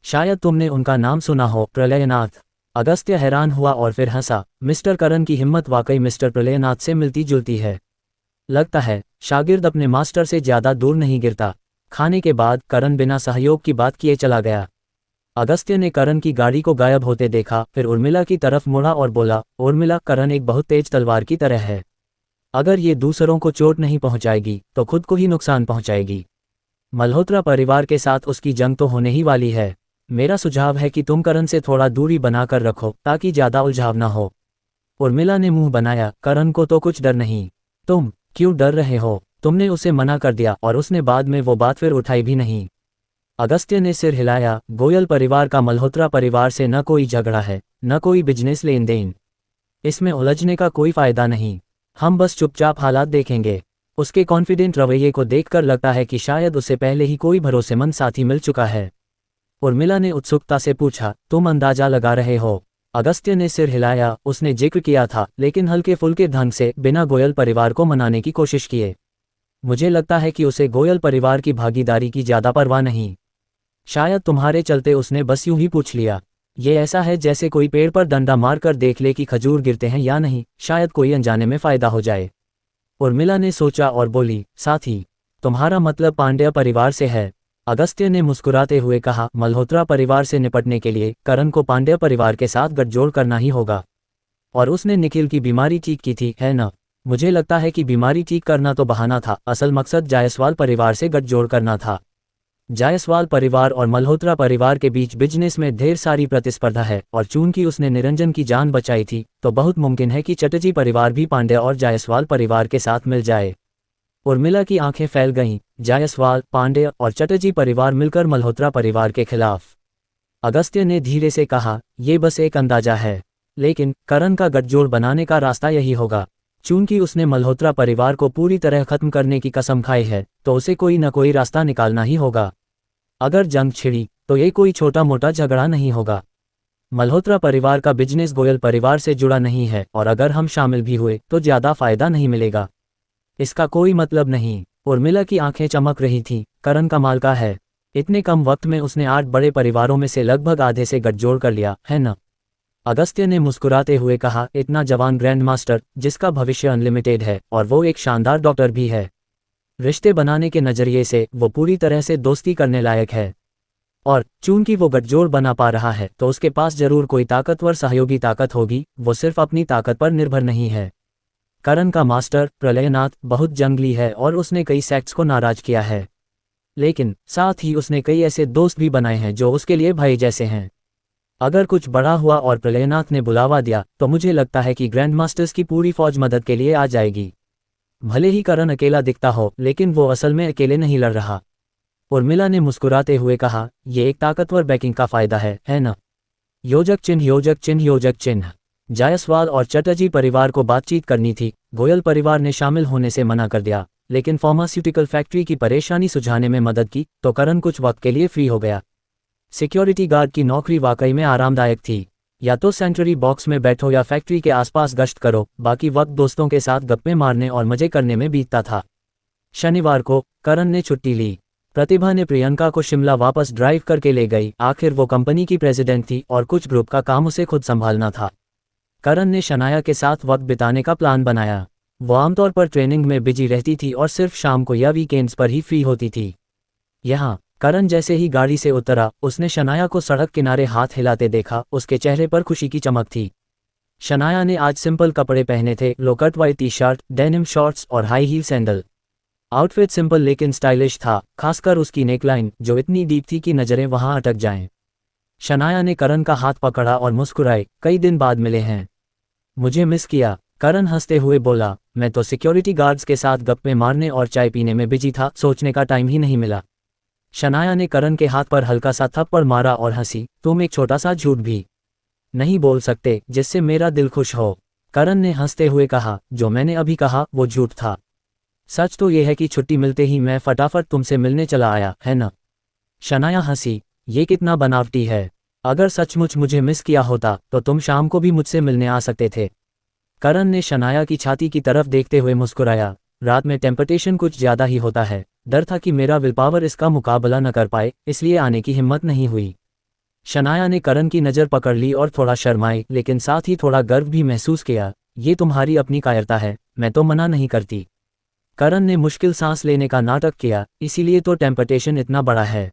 शायद तुमने उनका नाम सुना हो, प्रलयनाथ। अगस्त्य हैरान हुआ और फिर हंसा। मिस्टर करण की हिम्मत वाकई मिस्टर प्रलयनाथ से मिलती जुलती है। लगता है शागिर्द अपने मास्टर से ज्यादा दूर नहीं गिरता। खाने के बाद करण बिना सहयोग की बात किए चला गया। अगस्त्य ने करण की गाड़ी को गायब होते देखा, फिर उर्मिला की तरफ मुड़ा और बोला, उर्मिला, करण एक बहुत तेज तलवार की तरह है। अगर ये दूसरों को चोट नहीं पहुंचाएगी तो खुद को ही नुकसान पहुंचाएगी। मल्होत्रा परिवार के साथ उसकी जंग तो होने ही वाली है। मेरा सुझाव है कि तुम करण से थोड़ा दूरी बनाकर रखो ताकि ज्यादा उलझाव ना हो। उर्मिला ने मुंह बनाया। करण को तो कुछ डर नहीं। तुम क्यों डर रहे हो? तुमने उसे मना कर दिया और उसने बाद में वो बात फिर उठाई भी नहीं। अगस्त्य ने सिर हिलाया। गोयल परिवार का मल्होत्रा परिवार से न कोई झगड़ा है, न कोई बिजनेस लेन देन। इसमें उलझने का कोई फायदा नहीं, हम बस चुपचाप हालात देखेंगे। उसके कॉन्फिडेंट रवैये को देखकर लगता है कि शायद उसे पहले ही कोई भरोसेमंद साथी मिल चुका है। उर्मिला ने उत्सुकता से पूछा, तुम अंदाजा लगा रहे हो? अगस्त्य ने सिर हिलाया। उसने जिक्र किया था, लेकिन हल्के फुल्के ढंग से, बिना गोयल परिवार को मनाने की कोशिश किए। मुझे लगता है कि उसे गोयल परिवार की भागीदारी की ज्यादा परवाह नहीं। शायद तुम्हारे चलते उसने बस यूं ही पूछ लिया। ये ऐसा है जैसे कोई पेड़ पर डंडा मारकर देख ले कि खजूर गिरते हैं या नहीं, शायद कोई अनजाने में फायदा हो जाए। उर्मिला ने सोचा और बोली, साथी? तुम्हारा मतलब पांड्या परिवार से है? अगस्त्य ने मुस्कुराते हुए कहा, मल्होत्रा परिवार से निपटने के लिए करण को पांड्या परिवार के साथ गठजोड़ करना ही होगा। और उसने निखिल की बीमारी ठीक की थी, है ना? मुझे लगता है कि बीमारी ठीक करना तो बहाना था, असल मकसद जायसवाल परिवार से गठजोड़ करना था। जायसवाल परिवार और मल्होत्रा परिवार के बीच बिजनेस में ढेर सारी प्रतिस्पर्धा है, और चूंकि उसने निरंजन की जान बचाई थी, तो बहुत मुमकिन है कि चटर्जी परिवार भी पांड्या और जायसवाल परिवार के साथ मिल जाए। उर्मिला की आंखें फैल गईं। जायसवाल, पांड्या और चटर्जी परिवार मिलकर मल्होत्रा परिवार के खिलाफ। अगस्त्य ने धीरे से कहा, ये बस एक अंदाजा है, लेकिन करण का गठजोड़ बनाने का रास्ता यही होगा। चूंकि उसने मल्होत्रा परिवार को पूरी तरह खत्म करने की कसम खाई है, तो उसे कोई न कोई रास्ता निकालना ही होगा। अगर जंग छिड़ी तो ये कोई छोटा मोटा झगड़ा नहीं होगा। मल्होत्रा परिवार का बिजनेस गोयल परिवार से जुड़ा नहीं है, और अगर हम शामिल भी हुए तो ज्यादा फायदा नहीं मिलेगा। इसका कोई मतलब नहीं। उर्मिला की आंखें चमक रही थीं। करण कमाल का है, इतने कम वक्त में उसने 8 बड़े परिवारों में से लगभग आधे से गठजोड़ कर लिया, है ना? अगस्त्य ने मुस्कुराते हुए कहा, इतना जवान ग्रैंड मास्टर जिसका भविष्य अनलिमिटेड है, और वो एक शानदार डॉक्टर भी है। रिश्ते बनाने के नजरिए से वो पूरी तरह से दोस्ती करने लायक है। और चूंकि वो गठजोड़ बना पा रहा है, तो उसके पास जरूर कोई ताकतवर सहयोगी ताकत होगी। वो सिर्फ अपनी ताकत पर निर्भर नहीं है। करण का मास्टर प्रलयनाथ बहुत जंगली है, और उसने कई सेक्ट्स को नाराज किया है, लेकिन साथ ही उसने कई ऐसे दोस्त भी बनाए हैं जो उसके लिए भाई जैसे हैं। अगर कुछ बड़ा हुआ और प्रलयनाथ ने बुलावा दिया, तो मुझे लगता है कि ग्रैंड मास्टर्स की पूरी फौज मदद के लिए आ जाएगी। भले ही करण अकेला दिखता हो, लेकिन वो असल में अकेले नहीं लड़ रहा। उर्मिला ने मुस्कुराते हुए कहा, ये एक ताकतवर बैकिंग का फायदा है ना? योजक चिन्ह, योजक चिन्ह, योजक चिन्ह। जायसवाल और चटर्जी परिवार को बातचीत करनी थी। गोयल परिवार ने शामिल होने से मना कर दिया, लेकिन फार्मास्यूटिकल फैक्ट्री की परेशानी सुझाने में मदद की, तो करण कुछ वक्त के लिए फ्री हो गया। सिक्योरिटी गार्ड की नौकरी वाकई में आरामदायक थी। या तो सेंट्री बॉक्स में बैठो या फैक्ट्री के आसपास गश्त करो, बाकी वक्त दोस्तों के साथ गप्पे मारने और मजे करने में बीतता था। शनिवार को करण ने छुट्टी ली। प्रतिभा ने प्रियंका को शिमला वापस ड्राइव करके ले गई। आखिर वो कंपनी की प्रेसिडेंट थी, और कुछ ग्रुप का काम उसे खुद संभालना था। करण ने शनाया के साथ वक्त बिताने का प्लान बनाया। वो आमतौर पर ट्रेनिंग में बिजी रहती थी और सिर्फ शाम को या वीकेंड्स पर ही फ्री होती थी। यहाँ करण जैसे ही गाड़ी से उतरा, उसने शनाया को सड़क किनारे हाथ हिलाते देखा। उसके चेहरे पर खुशी की चमक थी। शनाया ने आज सिंपल कपड़े पहने थे, low cut white T shirt, denim shorts और high heel sandal. Outfit simple लेकिन स्टाइलिश था, खासकर उसकी नेकलाइन जो इतनी डीप थी कि नजरें वहां अटक जाएं। शनाया ने करण का हाथ पकड़ा और मुस्कुराई, कई दिन बाद मिले हैं, मुझे मिस किया? करण हंसते हुए बोला, मैं तो सिक्योरिटी गार्ड्स के साथ गप्पे मारने और चाय पीने में बिजी था, सोचने का टाइम ही नहीं मिला। शनाया ने करण के हाथ पर हल्का सा थप्पड़ मारा और हंसी, तुम एक छोटा सा झूठ भी नहीं बोल सकते जिससे मेरा दिल खुश हो। करण ने हंसते हुए कहा, जो मैंने अभी कहा वो झूठ था। सच तो यह है कि छुट्टी मिलते ही मैं फटाफट तुमसे मिलने चला आया, है ना? शनाया हंसी, ये कितना बनावटी है। अगर सचमुच मुझे मिस किया होता तो तुम शाम को भी मुझसे मिलने आ सकते थे। करण ने शनाया की छाती की तरफ देखते हुए मुस्कुराया, रात में टेम्पटेशन कुछ ज्यादा ही होता है। डर था कि मेरा विल पावर इसका मुकाबला न कर पाए, इसलिए आने की हिम्मत नहीं हुई। शनाया ने करण की नज़र पकड़ ली और थोड़ा शर्माई, लेकिन साथ ही थोड़ा गर्व भी महसूस किया। ये तुम्हारी अपनी कायरता है, मैं तो मना नहीं करती। करण ने मुश्किल सांस लेने का नाटक किया, इसीलिए तो टेम्पटेशन इतना बड़ा है।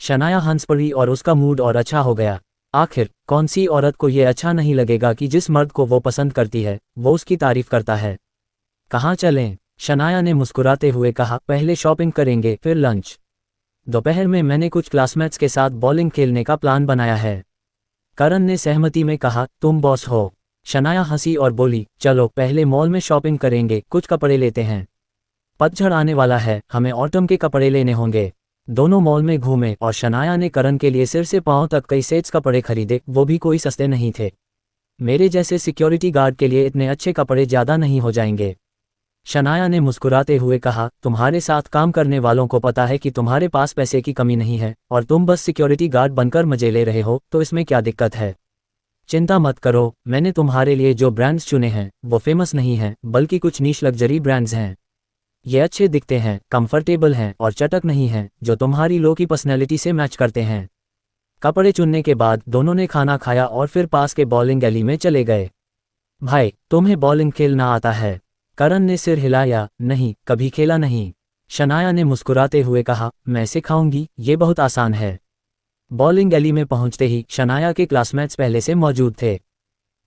शनाया हंस पड़ी और उसका मूड और अच्छा हो गया। आखिर कौन सी औरत को ये अच्छा नहीं लगेगा कि जिस मर्द को वो पसंद करती है वो उसकी तारीफ करता है। कहाँ चलें? शनाया ने मुस्कुराते हुए कहा, पहले शॉपिंग करेंगे फिर लंच। दोपहर में मैंने कुछ क्लासमेट्स के साथ बॉलिंग खेलने का प्लान बनाया है। करण ने सहमति में कहा, तुम बॉस हो। शनाया हंसी और बोली, चलो पहले मॉल में शॉपिंग करेंगे, कुछ कपड़े लेते हैं। पतझड़ आने वाला है, हमें ऑटम के कपड़े लेने होंगे। दोनों मॉल में घूमे और शनाया ने करण के लिए सिर से पांव तक कई सेट्स कपड़े खरीदे, वो भी कोई सस्ते नहीं थे। मेरे जैसे सिक्योरिटी गार्ड के लिए इतने अच्छे कपड़े ज़्यादा नहीं हो जाएंगे। शनाया ने मुस्कुराते हुए कहा, तुम्हारे साथ काम करने वालों को पता है कि तुम्हारे पास पैसे की कमी नहीं है और तुम बस सिक्योरिटी गार्ड बनकर मजे ले रहे हो, तो इसमें क्या दिक्कत है। चिंता मत करो, मैंने तुम्हारे लिए जो ब्रांड्स चुने हैं वो फेमस नहीं हैं, बल्कि कुछ नीश लग्जरी ब्रांड्स हैं। ये अच्छे दिखते हैं, कंफर्टेबल हैं और चटक नहीं हैं, जो तुम्हारी लो की पर्सनैलिटी से मैच करते हैं। कपड़े चुनने के बाद दोनों ने खाना खाया और फिर पास के बॉलिंग गली में चले गए। भाई, तुम्हें बॉलिंग खेलना आता है? करण ने सिर हिलाया, नहीं, कभी खेला नहीं। शनाया ने मुस्कुराते हुए कहा, मैं सिखाऊंगी, ये बहुत आसान है। बॉलिंग गली में पहुंचते ही शनाया के क्लासमेट्स पहले से मौजूद थे।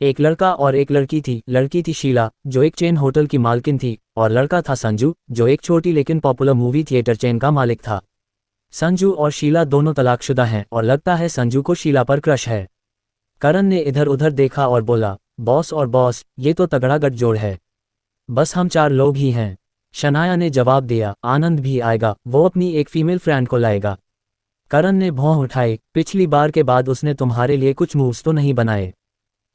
एक लड़का और एक लड़की थी। लड़की थी शीला, जो एक चेन होटल की मालकिन थी, और लड़का था संजू, जो एक छोटी लेकिन पॉपुलर मूवी थिएटर चेन का मालिक था। संजू और शीला दोनों तलाकशुदा हैं और लगता है संजू को शीला पर क्रश है। करण ने इधर उधर देखा और बोला, बॉस और बॉस, ये तो तगड़ा गठजोड़ है। बस हम 4 लोग ही हैं। शनाया ने जवाब दिया, आनंद भी आएगा, वो अपनी एक फीमेल फ्रेंड को लाएगा। करण ने भौं उठाई, पिछली बार के बाद उसने तुम्हारे लिए कुछ मूव्स तो नहीं बनाए?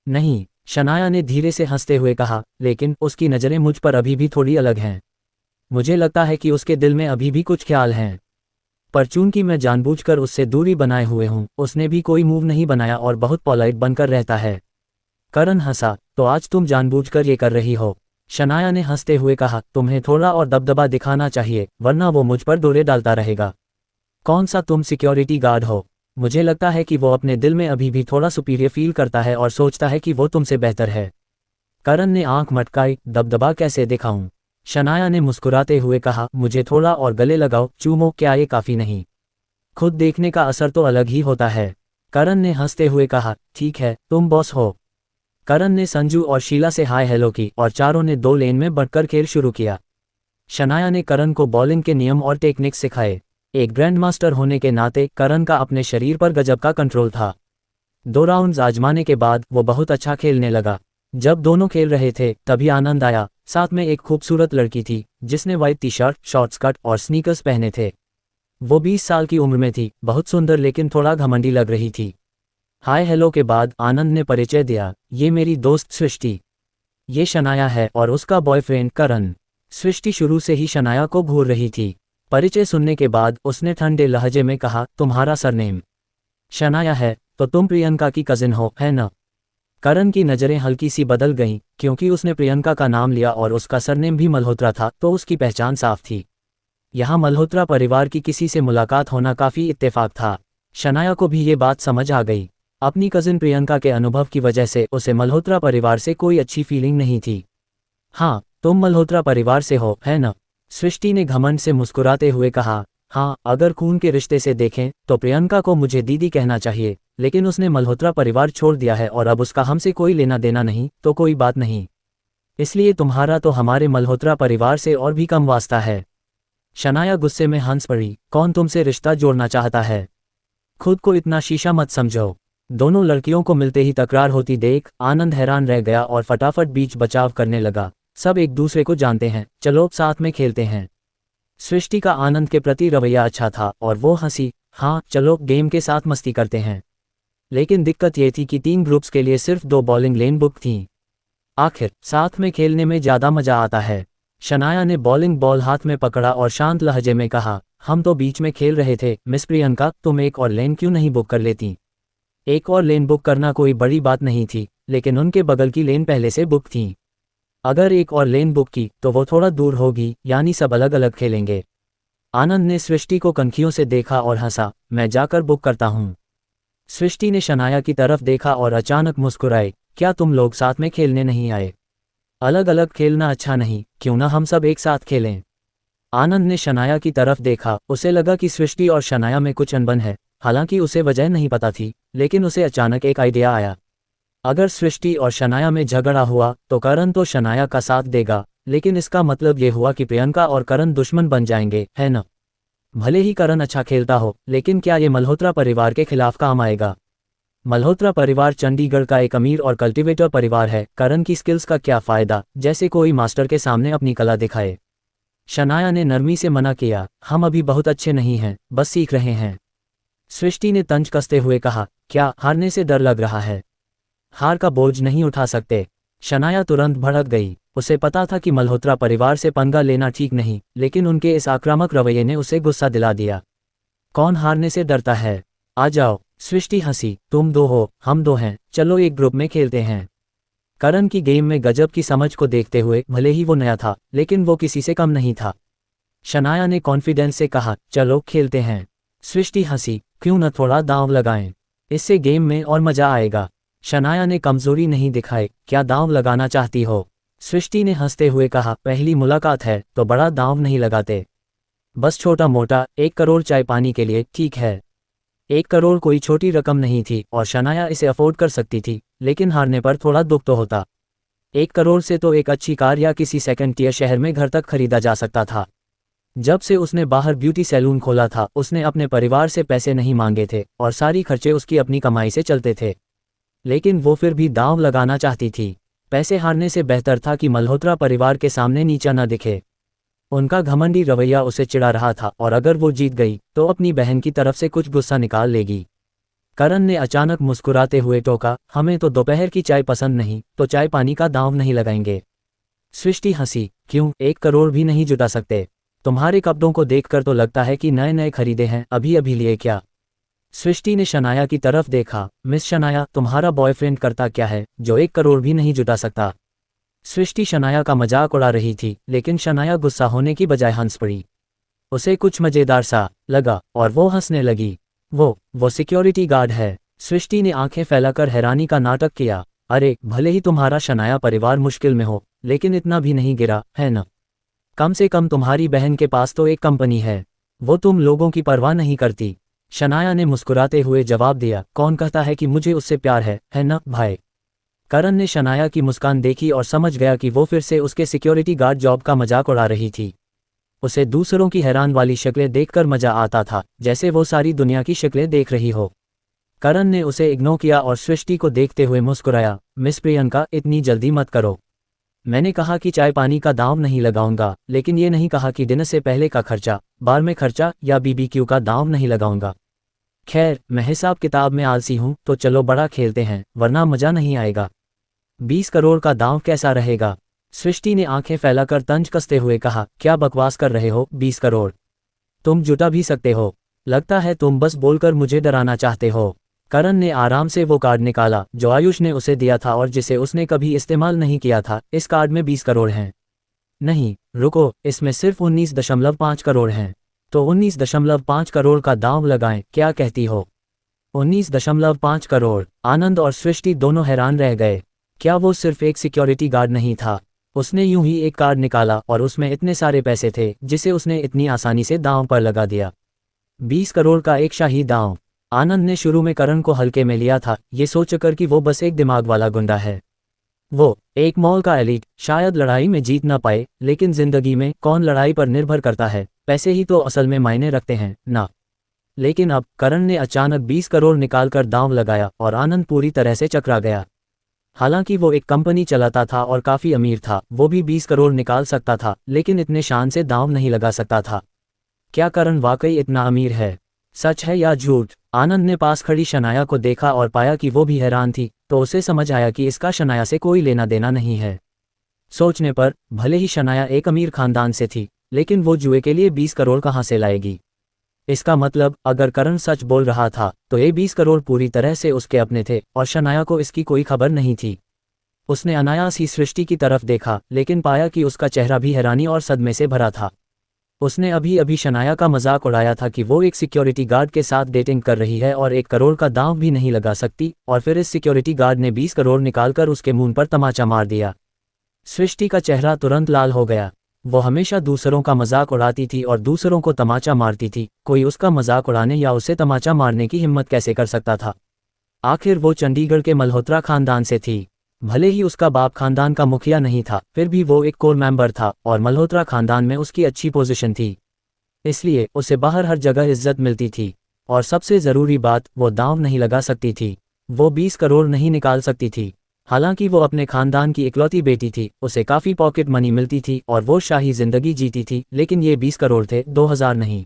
नहीं, शनाया ने धीरे से हंसते हुए कहा, लेकिन उसकी नज़रें मुझ पर अभी भी थोड़ी अलग हैं। मुझे लगता है कि उसके दिल में अभी भी कुछ ख्याल हैं। पर चूंकि मैं जानबूझकर उससे दूरी बनाए हुए हूँ, उसने भी कोई मूव नहीं बनाया और बहुत पोलाइट बनकर रहता है। करण हंसा, तो आज तुम जानबूझकर ये कर रही हो? शनाया ने हंसते हुए कहा, तुम्हें थोड़ा और दबदबा दिखाना चाहिए, वरना वो मुझ पर दौरे डालता रहेगा। कौन सा तुम सिक्योरिटी गार्ड हो? मुझे लगता है कि वो अपने दिल में अभी भी थोड़ा सुपीरियर फील करता है और सोचता है कि वो तुमसे बेहतर है। करण ने आंख मटकाई, दबदबा कैसे दिखाऊं? शनाया ने मुस्कुराते हुए कहा, मुझे थोड़ा और गले लगाओ, चूमो, क्या ये काफ़ी नहीं? खुद देखने का असर तो अलग ही होता है। करण ने हंसते हुए कहा, ठीक है, तुम बॉस हो। करण ने संजू और शीला से हाय हेलो की और चारों ने 2 लेन में बढ़कर खेल शुरू किया। शनाया ने करण को बॉलिंग के नियम और टेक्निक्स सिखाए। एक ग्रैंड मास्टर होने के नाते करण का अपने शरीर पर गजब का कंट्रोल था। 2 राउंड्स आजमाने के बाद वो बहुत अच्छा खेलने लगा। जब दोनों खेल रहे थे तभी आनंद आया। साथ में एक खूबसूरत लड़की थी जिसने white T shirt, short skirt और स्नीकर्स पहने थे। वो 20 साल की उम्र में थी, बहुत सुंदर लेकिन थोड़ा घमंडी लग रही थी। हाय हेलो के बाद आनंद ने परिचय दिया, ये मेरी दोस्त सृष्टि। ये शनाया है और उसका बॉयफ्रेंड करण। सृष्टि शुरू से ही शनाया को घूर रही थी। परिचय सुनने के बाद उसने ठंडे लहजे में कहा, तुम्हारा सरनेम शनाया है, तो तुम प्रियंका की कजिन हो, है न? करण की नज़रें हल्की सी बदल गईं, क्योंकि उसने प्रियंका का नाम लिया और उसका सरनेम भी मल्होत्रा था, तो उसकी पहचान साफ थी। यहाँ मल्होत्रा परिवार की किसी से मुलाकात होना काफ़ी इत्तेफाक था। शनाया को भी ये बात समझ आ गई। अपनी कजिन प्रियंका के अनुभव की वजह से उसे मल्होत्रा परिवार से कोई अच्छी फीलिंग नहीं थी। हाँ, तुम मल्होत्रा परिवार से हो, है न? सृष्टि ने घमंड से मुस्कुराते हुए कहा, हाँ, अगर खून के रिश्ते से देखें तो प्रियंका को मुझे दीदी कहना चाहिए, लेकिन उसने मल्होत्रा परिवार छोड़ दिया है और अब उसका हमसे कोई लेना देना नहीं, तो कोई बात नहीं। इसलिए तुम्हारा तो हमारे मल्होत्रा परिवार से और भी कम वास्ता है। शनाया गुस्से में हंस पड़ी, कौन तुमसे रिश्ता जोड़ना चाहता है? खुद को इतना शीशा मत समझो। दोनों लड़कियों को मिलते ही तकरार होती देख आनंद हैरान रह गया और फटाफट बीच बचाव करने लगा। सब एक दूसरे को जानते हैं, चलो साथ में खेलते हैं। सृष्टि का आनंद के प्रति रवैया अच्छा था और वो हंसी, हाँ चलो गेम के साथ मस्ती करते हैं। लेकिन दिक्कत ये थी कि 3 ग्रुप्स के लिए सिर्फ 2 बॉलिंग लेन बुक थीं। आखिर साथ में खेलने में ज़्यादा मज़ा आता है। शनाया ने बॉलिंग बॉल हाथ में पकड़ा और शांत लहजे में कहा, हम तो बीच में खेल रहे थे, मिस प्रियंका, तुम एक और लेन क्यों नहीं बुक कर लेती? एक और लेन बुक करना कोई बड़ी बात नहीं थी, लेकिन उनके बगल की लेन पहले से बुक थी। अगर एक और लेन बुक की तो वो थोड़ा दूर होगी, यानी सब अलग अलग खेलेंगे। आनंद ने सृष्टि को कनखियों से देखा और हंसा, मैं जाकर बुक करता हूँ। सृष्टि ने शनाया की तरफ देखा और अचानक मुस्कुराई, क्या तुम लोग साथ में खेलने नहीं आए? अलग अलग खेलना अच्छा नहीं, क्यों ना हम सब एक साथ खेलें? आनंद ने शनाया की तरफ देखा, उसे लगा कि सृष्टि और शनाया में कुछ अनबन है। हालांकि उसे वजह नहीं पता थी, लेकिन उसे अचानक एक आइडिया आया। अगर सृष्टि और शनाया में झगड़ा हुआ तो करण तो शनाया का साथ देगा, लेकिन इसका मतलब ये हुआ कि प्रियंका और करण दुश्मन बन जाएंगे, है न? भले ही करण अच्छा खेलता हो, लेकिन क्या ये मल्होत्रा परिवार के खिलाफ काम आएगा? मल्होत्रा परिवार चंडीगढ़ का एक अमीर और कल्टीवेटर परिवार है। करण की स्किल्स का क्या फ़ायदा, जैसे कोई मास्टर के सामने अपनी कला दिखाए। शनाया ने नरमी से मना किया, हम अभी बहुत अच्छे नहीं हैं, बस सीख रहे हैं। सृष्टि ने तंज कसते हुए कहा, क्या हारने से डर लग रहा है? हार का बोझ नहीं उठा सकते। शनाया तुरंत भड़क गई। उसे पता था कि मल्होत्रा परिवार से पंगा लेना ठीक नहीं, लेकिन उनके इस आक्रामक रवैये ने उसे गुस्सा दिला दिया। कौन हारने से डरता है? आ जाओ। सृष्टि हंसी। तुम दो हो, हम दो हैं, चलो एक ग्रुप में खेलते हैं। करण की गेम में गजब की समझ को देखते हुए भले ही वो नया था, लेकिन वो किसी से कम नहीं था। शनाया ने कॉन्फिडेंस से कहा, चलो खेलते हैं। सृष्टि हंसी। क्यों न थोड़ा दांव लगाएं? इससे गेम में और मजा आएगा। शनाया ने कमजोरी नहीं दिखाई। क्या दांव लगाना चाहती हो? सृष्टि ने हंसते हुए कहा, पहली मुलाकात है तो बड़ा दांव नहीं लगाते, बस छोटा मोटा 1 करोड़ चाय पानी के लिए, ठीक है? 1 करोड़ कोई छोटी रकम नहीं थी और शनाया इसे अफोर्ड कर सकती थी, लेकिन हारने पर थोड़ा दुख तो होता। 1 करोड़ से तो एक अच्छी कार या किसी सेकंड टियर शहर में घर तक खरीदा जा सकता था। जब से उसने बाहर ब्यूटी सैलून खोला था, उसने अपने परिवार से पैसे नहीं मांगे थे और सारी खर्चे उसकी अपनी कमाई से चलते थे। लेकिन वो फिर भी दांव लगाना चाहती थी। पैसे हारने से बेहतर था कि मल्होत्रा परिवार के सामने नीचा न दिखे। उनका घमंडी रवैया उसे चिढ़ा रहा था और अगर वो जीत गई तो अपनी बहन की तरफ से कुछ गुस्सा निकाल लेगी। करण ने अचानक मुस्कुराते हुए टोका, हमें तो दोपहर की चाय पसंद नहीं, तो चाय पानी का दांव नहीं लगाएंगे। सृष्टि हंसी। क्यों, 1 करोड़ भी नहीं जुटा सकते? तुम्हारे कपड़ों को देखकर तो लगता है कि नए नए खरीदे हैं, अभी अभी लिए क्या? सृष्टि ने शनाया की तरफ देखा। मिस शनाया, तुम्हारा बॉयफ्रेंड करता क्या है जो 1 करोड़ भी नहीं जुटा सकता? सृष्टि शनाया का मजाक उड़ा रही थी, लेकिन शनाया गुस्सा होने की बजाय हंस पड़ी। उसे कुछ मजेदार सा लगा और वो हंसने लगी। वो सिक्योरिटी गार्ड है। सृष्टि ने आंखें फैलाकर हैरानी का नाटक किया। अरे, भले ही तुम्हारा शनाया परिवार मुश्किल में हो, लेकिन इतना भी नहीं गिरा है न? कम से कम तुम्हारी बहन के पास तो एक कंपनी है, वो तुम लोगों की परवाह नहीं करती। शनाया ने मुस्कुराते हुए जवाब दिया, कौन कहता है कि मुझे उससे प्यार है न भाई? करण ने शनाया की मुस्कान देखी और समझ गया कि वो फिर से उसके सिक्योरिटी गार्ड जॉब का मजाक उड़ा रही थी। उसे दूसरों की हैरान वाली शक्लें देखकर मजा आता था, जैसे वो सारी दुनिया की शक्लें देख रही हो। करण ने उसे इग्नोर किया और सृष्टि को देखते हुए मुस्कुराया, मिस प्रियंका, इतनी जल्दी मत करो। मैंने कहा कि चाय पानी का दांव नहीं लगाऊंगा, लेकिन ये नहीं कहा कि डिनर से पहले का खर्चा, बार में खर्चा या बीबीक्यू का दांव नहीं लगाऊंगा। खैर, मैं हिसाब किताब में आलसी हूं, तो चलो बड़ा खेलते हैं, वरना मजा नहीं आएगा। 20 करोड़ का दांव कैसा रहेगा? सृष्टि ने आंखें फैलाकर तंज कसते हुए कहा, क्या बकवास कर रहे हो? 20 करोड़ तुम जुटा भी सकते हो। लगता है तुम बस बोलकर मुझे डराना चाहते हो। करण ने आराम से वो कार्ड निकाला जो आयुष ने उसे दिया था और जिसे उसने कभी इस्तेमाल नहीं किया था। इस कार्ड में 20 करोड़ हैं। नहीं, रुको, इसमें सिर्फ 19.5 करोड़ हैं। तो 19.5 करोड़ का दांव लगाएं, क्या कहती हो? 19.5 करोड़। आनंद और सृष्टि दोनों हैरान रह गए। क्या वो सिर्फ एक सिक्योरिटी गार्ड नहीं था? उसने यूं ही एक कार्ड निकाला और उसमें इतने सारे पैसे थे जिसे उसने इतनी आसानी से दांव पर लगा दिया। 20 करोड़ का एक शाही दांव। आनंद ने शुरू में करण को हल्के में लिया था, ये सोचकर कि वो बस एक दिमाग वाला गुंडा है। वो एक मॉल का एलिट, शायद लड़ाई में जीत ना पाए, लेकिन जिंदगी में कौन लड़ाई पर निर्भर करता है? पैसे ही तो असल में मायने रखते हैं ना। लेकिन अब करण ने अचानक 20 करोड़ निकालकर दांव लगाया और आनंद पूरी तरह से चकरा गया। हालांकि वो एक कंपनी चलाता था और काफी अमीर था, वो भी 20 करोड़ निकाल सकता था, लेकिन इतने शान से दांव नहीं लगा सकता था। क्या करण वाकई इतना अमीर है? सच है या झूठ? आनंद ने पास खड़ी शनाया को देखा और पाया कि वो भी हैरान थी, तो उसे समझ आया कि इसका शनाया से कोई लेना देना नहीं है। सोचने पर भले ही शनाया एक अमीर खानदान से थी, लेकिन वो जुए के लिए 20 करोड़ कहाँ से लाएगी? इसका मतलब अगर करण सच बोल रहा था तो ये 20 करोड़ पूरी तरह से उसके अपने थे और शनाया को इसकी कोई खबर नहीं थी। उसने अनायास ही सृष्टि की तरफ देखा, लेकिन पाया कि उसका चेहरा भी हैरानी और सदमे से भरा था। उसने अभी अभी शनाया का मजाक उड़ाया था कि वो एक सिक्योरिटी गार्ड के साथ डेटिंग कर रही है और 1 करोड़ का दांव भी नहीं लगा सकती, और फिर इस सिक्योरिटी गार्ड ने 20 करोड़ निकालकर उसके मुंह पर तमाचा मार दिया। सृष्टि का चेहरा तुरंत लाल हो गया। वो हमेशा दूसरों का मजाक उड़ाती थी और दूसरों को तमाचा मारती थी, कोई उसका मजाक उड़ाने या उसे तमाचा मारने की हिम्मत कैसे कर सकता था? आखिर वो चंडीगढ़ के मल्होत्रा खानदान से थी। भले ही उसका बाप खानदान का मुखिया नहीं था, फिर भी वो एक कोर मेंबर था और मल्होत्रा खानदान में उसकी अच्छी पोजीशन थी, इसलिए उसे बाहर हर जगह इज्जत मिलती थी। और सबसे ज़रूरी बात, वो दांव नहीं लगा सकती थी। वो 20 करोड़ नहीं निकाल सकती थी। हालांकि वो अपने खानदान की इकलौती बेटी थी, उसे काफ़ी पॉकेट मनी मिलती थी और वो शाही जिंदगी जीती थी, लेकिन ये 20 करोड़ थे, 2000 नहीं।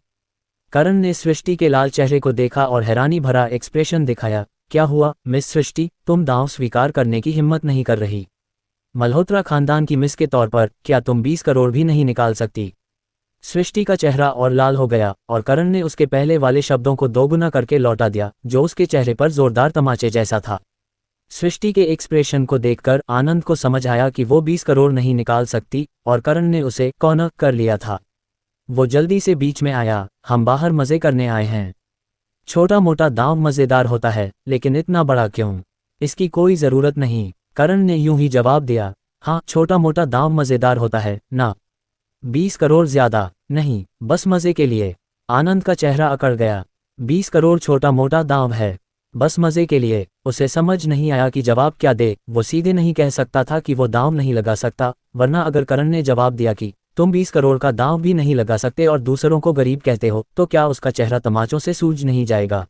करण ने सृष्टि के लाल चेहरे को देखा और हैरानी भरा एक्सप्रेशन दिखाया, क्या हुआ मिस सृष्टि, तुम दांव स्वीकार करने की हिम्मत नहीं कर रही? मल्होत्रा खानदान की मिस के तौर पर क्या तुम 20 करोड़ भी नहीं निकाल सकती? सृष्टि का चेहरा और लाल हो गया और करण ने उसके पहले वाले शब्दों को दोगुना करके लौटा दिया, जो उसके चेहरे पर जोरदार तमाचे जैसा था। सृष्टि के एक्सप्रेशन को देखकर आनंद को समझ आया कि वो 20 करोड़ नहीं निकाल सकती और करण ने उसे कॉर्नर कर लिया था। वो जल्दी से बीच में आया, हम बाहर मजे करने आए हैं। छोटा मोटा दांव मजेदार होता है, लेकिन इतना बड़ा क्यों? इसकी कोई जरूरत नहीं, करण ने यूं ही जवाब दिया। हाँ, छोटा मोटा दांव मजेदार होता है ना? 20 करोड़ ज्यादा नहीं, बस मजे के लिए। आनंद का चेहरा अकड़ गया। 20 करोड़ छोटा मोटा दांव है, बस मजे के लिए। उसे समझ नहीं आया कि जवाब क्या दे। वो सीधे नहीं कह सकता था कि वो दांव नहीं लगा सकता, वरना अगर करण ने जवाब दिया कि तुम 20 करोड़ का दांव भी नहीं लगा सकते और दूसरों को गरीब कहते हो, तो क्या उसका चेहरा तमाचों से सूज नहीं जाएगा?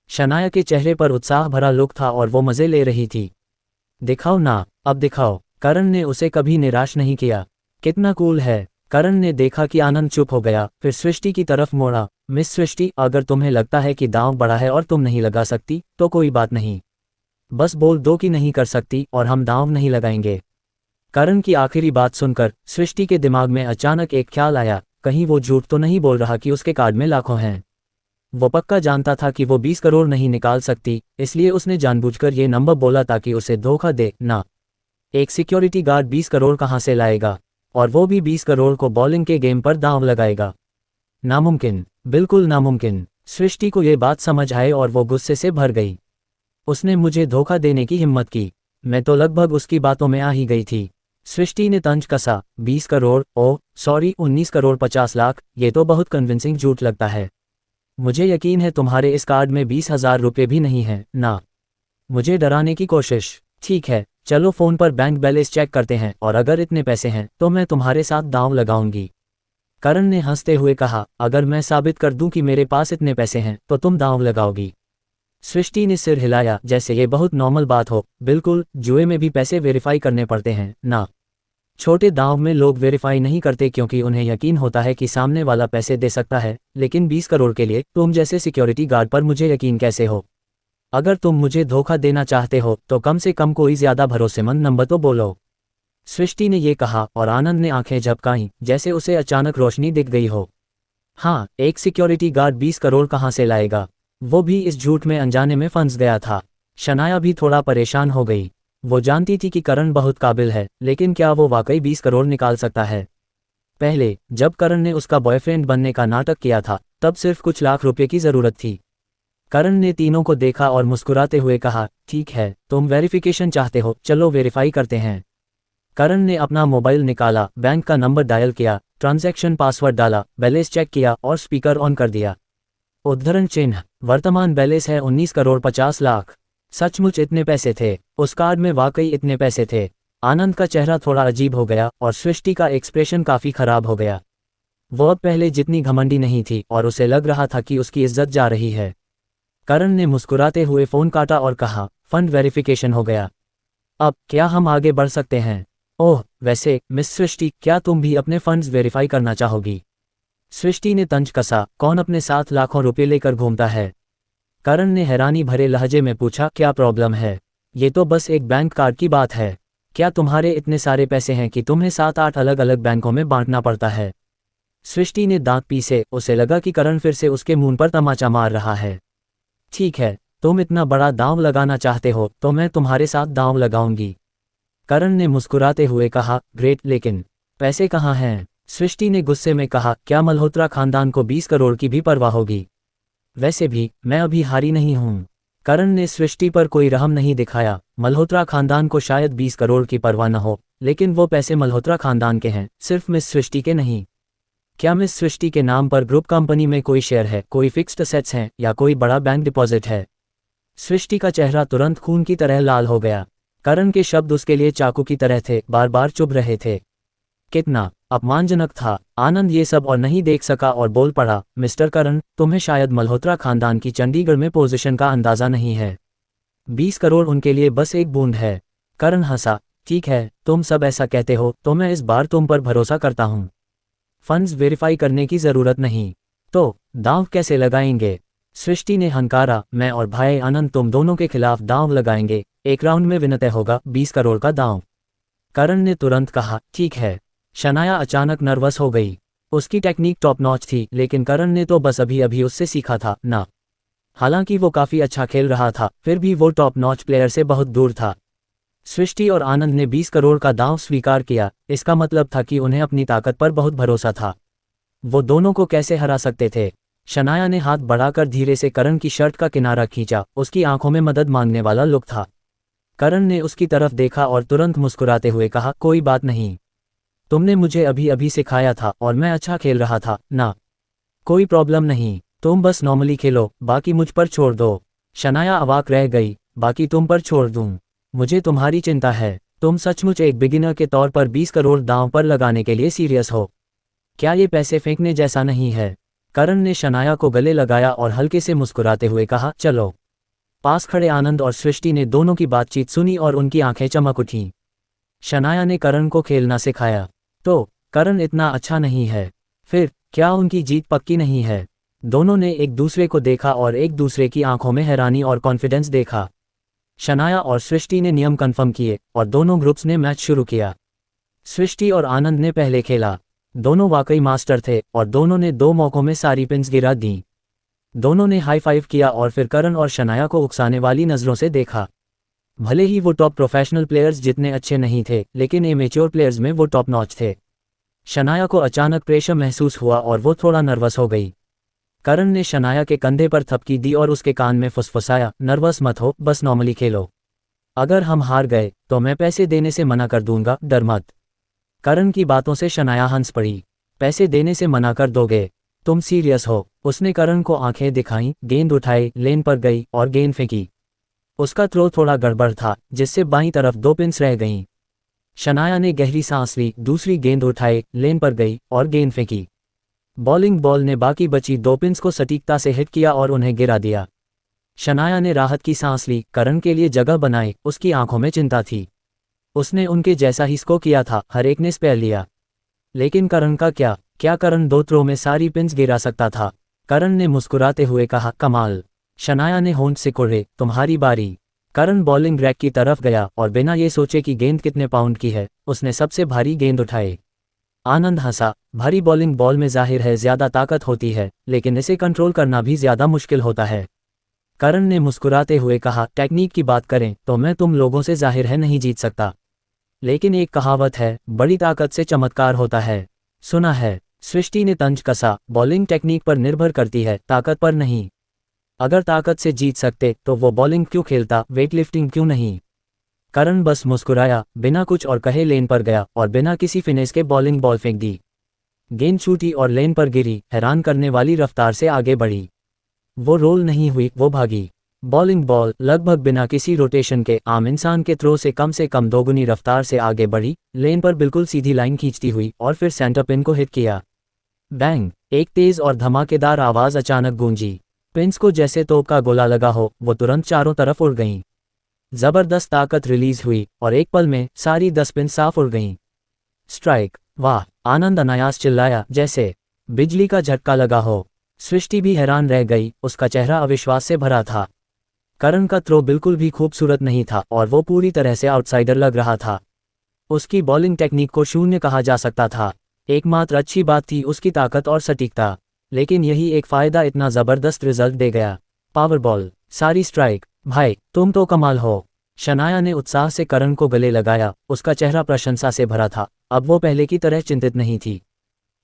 शनाया के चेहरे पर उत्साह भरा लुक था और वो मजे ले रही थी। दिखाओ ना, अब दिखाओ। करण ने उसे कभी निराश नहीं किया। कितना कूल है। करण ने देखा कि आनंद चुप हो गया, फिर सृष्टि की तरफ मोड़ा। मिस सृष्टि, अगर तुम्हें लगता है कि दांव बड़ा है और तुम नहीं लगा सकती, तो कोई बात नहीं। बस बोल दो कि नहीं कर सकती और हम दांव नहीं लगाएंगे। करण की आखिरी बात सुनकर सृष्टि के दिमाग में अचानक एक ख्याल आया, कहीं वो झूठ तो नहीं बोल रहा कि उसके कार्ड में लाखों हैं। वो पक्का जानता था कि वो 20 करोड़ नहीं निकाल सकती, इसलिए उसने जानबूझकर ये नंबर बोला ताकि उसे धोखा दे ना। एक सिक्योरिटी गार्ड 20 करोड़ कहाँ से लाएगा, और वो भी 20 करोड़ को बॉलिंग के गेम पर दांव लगाएगा? नामुमकिन, बिल्कुल नामुमकिन। सृष्टि को ये बात समझ आए और वो गुस्से से भर गई। उसने मुझे धोखा देने की हिम्मत की। मैं तो लगभग उसकी बातों में आ ही गई थी। सृष्टि ने तंज कसा। 20 करोड़, ओह सॉरी, 19 करोड़ 50 लाख, ये तो बहुत कन्विंसिंग झूठ लगता है। मुझे यकीन है तुम्हारे इस कार्ड में 20,000 रुपये भी नहीं हैं ना। मुझे डराने की कोशिश। ठीक है, चलो फ़ोन पर बैंक बैलेंस चेक करते हैं और अगर इतने पैसे हैं तो मैं तुम्हारे साथ दांव लगाऊंगी। करण ने हंसते हुए कहा, अगर मैं साबित कर दूं कि मेरे पास इतने पैसे हैं तो तुम दांव लगाओगी? सृष्टि ने सिर हिलाया, जैसे ये बहुत नॉर्मल बात हो। बिल्कुल, जुए में भी पैसे वेरीफाई करने पड़ते हैं ना। छोटे दांव में लोग वेरीफाई नहीं करते क्योंकि उन्हें यकीन होता है कि सामने वाला पैसे दे सकता है, लेकिन 20 करोड़ के लिए तुम जैसे सिक्योरिटी गार्ड पर मुझे यकीन कैसे हो? अगर तुम मुझे धोखा देना चाहते हो तो कम से कम कोई ज्यादा भरोसेमंद नंबर तो बोलो। सृष्टि ने ये कहा और आनंद ने आंखें झपकाईं, जैसे उसे अचानक रोशनी दिख गई हो। हाँ, एक सिक्योरिटी गार्ड 20 करोड़ कहाँ से लाएगा? वो भी इस झूठ में अनजाने में फंस गया था। शनाया भी थोड़ा परेशान हो गई। वो जानती थी कि करण बहुत काबिल है, लेकिन क्या वो वाकई 20 करोड़ निकाल सकता है? पहले जब करण ने उसका बॉयफ्रेंड बनने का नाटक किया था, तब सिर्फ कुछ लाख रुपए की जरूरत थी। करण ने तीनों को देखा और मुस्कुराते हुए कहा, ठीक है, तुम वेरिफिकेशन चाहते हो, चलो वेरीफाई करते हैं। करण ने अपना मोबाइल निकाला, बैंक का नंबर डायल किया, ट्रांजैक्शन पासवर्ड डाला, बैलेंस चेक किया और स्पीकर ऑन कर दिया। उद्धरण चिन्ह, वर्तमान बैलेंस है 19 करोड़ 50 लाख। सचमुच इतने पैसे थे? उस कार्ड में वाकई इतने पैसे थे? आनंद का चेहरा थोड़ा अजीब हो गया और सृष्टि का एक्सप्रेशन काफी खराब हो गया। वो अब पहले जितनी घमंडी नहीं थी और उसे लग रहा था कि उसकी इज्जत जा रही है। करण ने मुस्कुराते हुए फोन काटा और कहा, फंड वेरिफिकेशन हो गया। अब क्या हम आगे बढ़ सकते हैं? ओह, वैसे मिस सृष्टि, क्या तुम भी अपने फंड्स वेरीफाई करना चाहोगी? सृष्टि ने तंज कसा, कौन अपने साथ लाखों रुपए लेकर घूमता है? करण ने हैरानी भरे लहजे में पूछा, क्या प्रॉब्लम है? ये तो बस एक बैंक कार्ड की बात है। क्या तुम्हारे इतने सारे पैसे हैं कि तुम्हें 7-8 अलग अलग बैंकों में बांटना पड़ता है? सृष्टि ने दांत पीसे, उसे लगा कि करण फिर से उसके मुंह पर तमाचा मार रहा है। ठीक है, तुम इतना बड़ा दांव लगाना चाहते हो तो मैं तुम्हारे साथ दांव लगाऊंगी। करण ने मुस्कुराते हुए कहा, ग्रेट, लेकिन पैसे कहाँ हैं? सृष्टि ने गुस्से में कहा, क्या मल्होत्रा खानदान को 20 करोड़ की भी परवाह होगी? वैसे भी मैं अभी हारी नहीं हूँ। करण ने सृष्टि पर कोई रहम नहीं दिखाया। मल्होत्रा खानदान को शायद 20 करोड़ की परवाह न हो, लेकिन वो पैसे मल्होत्रा खानदान के हैं, सिर्फ मिस सृष्टि के नहीं। क्या मिस सृष्टि के नाम पर ग्रुप कंपनी में कोई शेयर है, कोई फिक्स्ड असेट्स हैं या कोई बड़ा बैंक डिपॉजिट है? सृष्टि का चेहरा तुरंत खून की तरह लाल हो गया। करण के शब्द उसके लिए चाकू की तरह थे, बार बार चुभ रहे थे। कितना अपमानजनक था। आनंद ये सब और नहीं देख सका और बोल पड़ा, मिस्टर करण, तुम्हें शायद मल्होत्रा खानदान की चंडीगढ़ में पोजीशन का अंदाजा नहीं है। 20 करोड़ उनके लिए बस एक बूंद है। करण हंसा, ठीक है, तुम सब ऐसा कहते हो तो मैं इस बार तुम पर भरोसा करता हूँ। फंड्स वेरीफाई करने की जरूरत नहीं। तो दांव कैसे लगाएंगे? सृष्टि ने हंकारा, मैं और भाई आनंद तुम दोनों के खिलाफ दांव लगाएंगे, एक राउंड में विनय होगा, 20 करोड़ का दांव। करण ने तुरंत कहा, ठीक है। शनाया अचानक नर्वस हो गई। उसकी टेक्निक टॉप नॉच थी, लेकिन करण ने तो बस अभी अभी उससे सीखा था ना। हालांकि वो काफी अच्छा खेल रहा था, फिर भी वो टॉप नॉच प्लेयर से बहुत दूर था। सृष्टि और आनंद ने 20 करोड़ का दांव स्वीकार किया, इसका मतलब था कि उन्हें अपनी ताकत पर बहुत भरोसा था। वो दोनों को कैसे हरा सकते थे? शनाया ने हाथ बढ़ाकर धीरे से करण की शर्ट का किनारा खींचा, उसकी आंखों में मदद मांगने वाला लुक था। करण ने उसकी तरफ देखा और तुरंत मुस्कुराते हुए कहा, कोई बात नहीं। तुमने मुझे अभी अभी सिखाया था और मैं अच्छा खेल रहा था ना। कोई प्रॉब्लम नहीं, तुम बस नॉर्मली खेलो, बाकी मुझ पर छोड़ दो। शनाया अवाक रह गई, बाकी तुम पर छोड़ दूं? मुझे तुम्हारी चिंता है। तुम सचमुच एक बिगिनर के तौर पर 20 करोड़ दांव पर लगाने के लिए सीरियस हो? क्या ये पैसे फेंकने जैसा नहीं है? करण ने शनाया को गले लगाया और हल्के से मुस्कुराते हुए कहा, चलो। पास खड़े आनंद और सृष्टि ने दोनों की बातचीत सुनी और उनकी आंखें चमक उठीं। शनाया ने करण को खेलना सिखाया, तो करण इतना अच्छा नहीं है? फिर क्या उनकी जीत पक्की नहीं है? दोनों ने एक दूसरे को देखा और एक दूसरे की आंखों में हैरानी और कॉन्फिडेंस देखा। शनाया और सृष्टि ने नियम कंफर्म किए और दोनों ग्रुप्स ने मैच शुरू किया। सृष्टि और आनंद ने पहले खेला। दोनों वाकई मास्टर थे और दोनों ने 2 मौकों में सारी पिन्स गिरा दी। दोनों ने हाई फाइव किया और फिर करण और शनाया को उकसाने वाली नज़रों से देखा। भले ही वो टॉप प्रोफेशनल प्लेयर्स जितने अच्छे नहीं थे, लेकिन एमेच्योर प्लेयर्स में वो टॉप नॉच थे। शनाया को अचानक प्रेशर महसूस हुआ और वो थोड़ा नर्वस हो गई। करण ने शनाया के कंधे पर थपकी दी और उसके कान में फुसफुसाया, नर्वस मत हो, बस नॉर्मली खेलो। अगर हम हार गए तो मैं पैसे देने से मना कर दूंगा, डर मत। करण की बातों से शनाया हंस पड़ी। पैसे देने से मना कर दोगे? तुम सीरियस हो? उसने करण को आंखें दिखाईं, गेंद उठाई, लेन पर गई और गेंद फेंकी। उसका थ्रो थोड़ा गड़बड़ था, जिससे बाईं तरफ 2 पिन्स रह गईं। शनाया ने गहरी सांस ली, दूसरी गेंद उठाई, लेन पर गई और गेंद फेंकी। बॉलिंग बॉल ने बाकी बची 2 पिन्स को सटीकता से हिट किया और उन्हें गिरा दिया। शनाया ने राहत की सांस ली, करण के लिए जगह बनाई, उसकी आंखों में चिंता थी। उसने उनके जैसा ही स्कोर किया था, हर एक ने स्पेयर लिया। लेकिन करण का क्या करण 2 थ्रो में सारी पिन्स गिरा सकता था? करण ने मुस्कुराते हुए कहा, कमाल। शनाया ने होंठ सिकोड़े, तुम्हारी बारी। करण बॉलिंग रैक की तरफ गया और बिना ये सोचे कि गेंद कितने पाउंड की है, उसने सबसे भारी गेंद उठाई। आनंद हंसा, भारी बॉलिंग बॉल में जाहिर है ज्यादा ताकत होती है, लेकिन इसे कंट्रोल करना भी ज्यादा मुश्किल होता है। करण ने मुस्कुराते हुए कहा, टेक्निक की बात करें तो मैं तुम लोगों से जाहिर है नहीं जीत सकता, लेकिन एक कहावत है, बड़ी ताकत से चमत्कार होता है। सुना है? सृष्टि ने तंज कसा, बॉलिंग टेक्निक पर निर्भर करती है, ताकत पर नहीं। अगर ताकत से जीत सकते तो वो बॉलिंग क्यों खेलता, वेटलिफ्टिंग क्यों नहीं? करण बस मुस्कुराया, बिना कुछ और कहे लेन पर गया और बिना किसी फिनिश के बॉलिंग बॉल फेंक दी। गेंद छूटी और लेन पर गिरी, हैरान करने वाली रफ्तार से आगे बढ़ी। वो रोल नहीं हुई, वो भागी। बॉलिंग बॉल लगभग बिना किसी रोटेशन के आम इंसान के थ्रो से कम 2 गुनी रफ्तार से आगे बढ़ी, लेन पर बिल्कुल सीधी लाइन खींचती हुई और फिर सेंटर पिन को हिट किया। बैंग! एक तेज और धमाकेदार आवाज अचानक गूंजी। पिन्स को जैसे तोप का गोला लगा हो, वो तुरंत चारों तरफ उड़ गईं। जबरदस्त ताकत रिलीज हुई और एक पल में सारी 10 पिन साफ उड़ गईं। स्ट्राइक! वाह! आनंद अनायास चिल्लाया, जैसे बिजली का झटका लगा हो। सृष्टि भी हैरान रह गई, उसका चेहरा अविश्वास से भरा था। करण का थ्रो बिल्कुल भी खूबसूरत नहीं था और वो पूरी तरह से आउटसाइडर लग रहा था। उसकी बॉलिंग टेक्निक को शून्य कहा जा सकता था। एकमात्र अच्छी बात थी उसकी ताकत और सटीकता, लेकिन यही एक फायदा इतना जबरदस्त रिजल्ट दे गया। पावर बॉल, सारी स्ट्राइक! भाई तुम तो कमाल हो। शनाया ने उत्साह से करण को गले लगाया, उसका चेहरा प्रशंसा से भरा था। अब वो पहले की तरह चिंतित नहीं थी।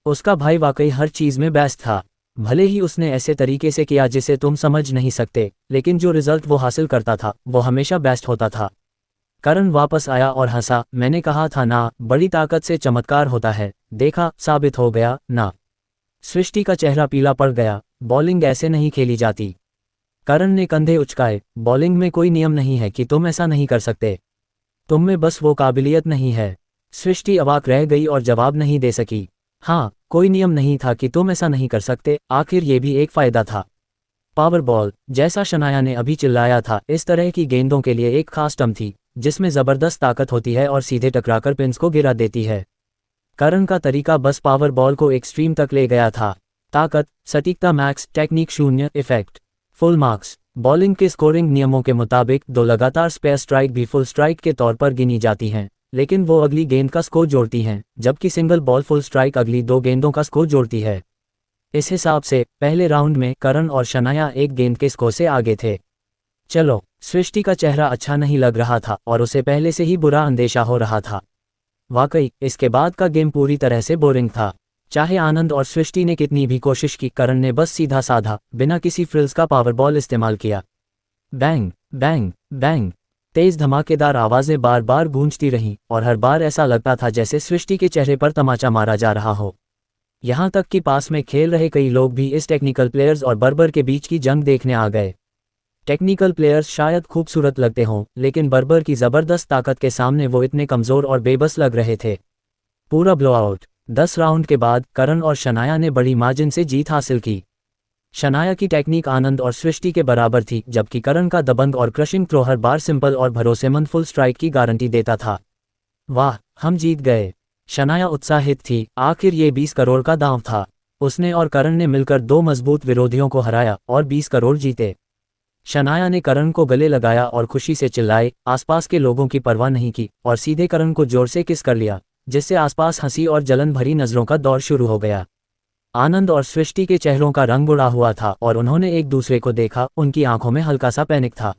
उसका भाई वाकई हर चीज में बेस्ट था। भले ही उसने ऐसे तरीके से किया जिसे तुम समझ नहीं सकते, लेकिन जो रिजल्ट वो हासिल करता था वो हमेशा बेस्ट होता था। करण वापस आया और हंसा, मैंने कहा था ना, बड़ी ताकत से चमत्कार होता है, देखा, साबित हो गया ना। सृष्टि का चेहरा पीला पड़ गया, बॉलिंग ऐसे नहीं खेली जाती। करण ने कंधे उचकाए, बॉलिंग में कोई नियम नहीं है कि तुम ऐसा नहीं कर सकते। तुम में बस वो काबिलियत नहीं है। सृष्टि अवाक रह गई और जवाब नहीं दे सकी। हाँ, कोई नियम नहीं था कि तुम ऐसा नहीं कर सकते, आखिर ये भी एक फायदा था। पावर बॉल, जैसा शनाया ने अभी चिल्लाया था, इस तरह की गेंदों के लिए एक खास टर्म थी, जिसमें जबरदस्त ताकत होती है और सीधे टकराकर पिन्स को गिरा देती है। करण का तरीका बस पावर बॉल को एक्सट्रीम तक ले गया था। ताकत, सटीकता मैक्स, टेक्निक शून्य, इफेक्ट फुल मार्क्स। बॉलिंग के स्कोरिंग नियमों के मुताबिक 2 लगातार स्पेयर स्ट्राइक भी फुल स्ट्राइक के तौर पर गिनी जाती हैं, लेकिन वो अगली गेंद का स्कोर जोड़ती हैं, जबकि सिंगल बॉल फुल स्ट्राइक अगली 2 गेंदों का स्कोर जोड़ती है। इस हिसाब से पहले राउंड में करण और शनाया 1 गेंद के स्कोर से आगे थे। चलो, सृष्टि का चेहरा अच्छा नहीं लग रहा था और उसे पहले से ही बुरा अंदेशा हो रहा था। वाकई इसके बाद का गेम पूरी तरह से बोरिंग था। चाहे आनंद और सृष्टि ने कितनी भी कोशिश की, करण ने बस सीधा साधा बिना किसी फ्रिल्स का पावर बॉल इस्तेमाल किया। बैंग बैंग बैंग, तेज धमाकेदार आवाजें बार बार गूंजती रहीं और हर बार ऐसा लगता था जैसे सृष्टि के चेहरे पर तमाचा मारा जा रहा हो। यहाँ तक कि पास में खेल रहे कई लोग भी इस टेक्निकल प्लेयर्स और बर्बर के बीच की जंग देखने आ गए। टेक्निकल प्लेयर्स शायद खूबसूरत लगते हों, लेकिन बर्बर की ज़बरदस्त ताकत के सामने वो इतने कमज़ोर और बेबस लग रहे थे। पूरा ब्लोआउट। 10 राउंड के बाद करण और शनाया ने बड़ी मार्जिन से जीत हासिल की। शनाया की टेक्निक आनंद और सृष्टि के बराबर थी, जबकि करण का दबंग और क्रशिंग थ्रो हर बार सिंपल और भरोसेमंद फुल स्ट्राइक की गारंटी देता था। वाह, हम जीत गए। शनाया उत्साहित थी, आखिर ये 20 करोड़ का दांव था। उसने और करण ने मिलकर 2 मजबूत विरोधियों को हराया और 20 करोड़ जीते। शनाया ने करण को गले लगाया और खुशी से चिल्लाए, आसपास के लोगों की परवाह नहीं की और सीधे करण को जोर से किस कर लिया, जिससे आसपास हंसी और जलन भरी नजरों का दौर शुरू हो गया। आनंद और सृष्टि के चेहरों का रंग उड़ा हुआ था और उन्होंने एक दूसरे को देखा, उनकी आंखों में हल्का सा पैनिक था।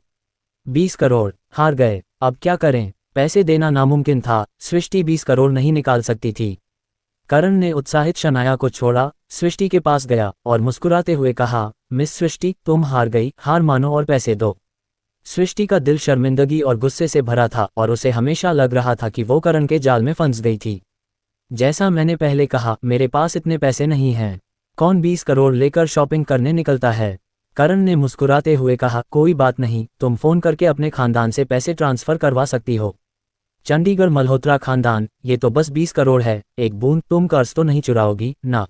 20 करोड़, हार गए, अब क्या करें? पैसे देना नामुमकिन था, सृष्टि 20 करोड़ नहीं निकाल सकती थी। करण ने उत्साहित शनाया को छोड़ा, सृष्टि के पास गया और मुस्कुराते हुए कहा, मिस सृष्टि, तुम हार गई, हार मानो और पैसे दो। सृष्टि का दिल शर्मिंदगी और गुस्से से भरा था और उसे हमेशा लग रहा था कि वो करण के जाल में फंस गई थी। जैसा मैंने पहले कहा, मेरे पास इतने पैसे नहीं हैं। कौन 20 करोड़ लेकर शॉपिंग करने निकलता है? करण ने मुस्कुराते हुए कहा, कोई बात नहीं, तुम फोन करके अपने खानदान से पैसे ट्रांसफर करवा सकती हो। चंडीगढ़ मल्होत्रा खानदान, ये तो बस 20 करोड़ है, एक बूंद, तुम कर्ज तो नहीं चुराओगी ना?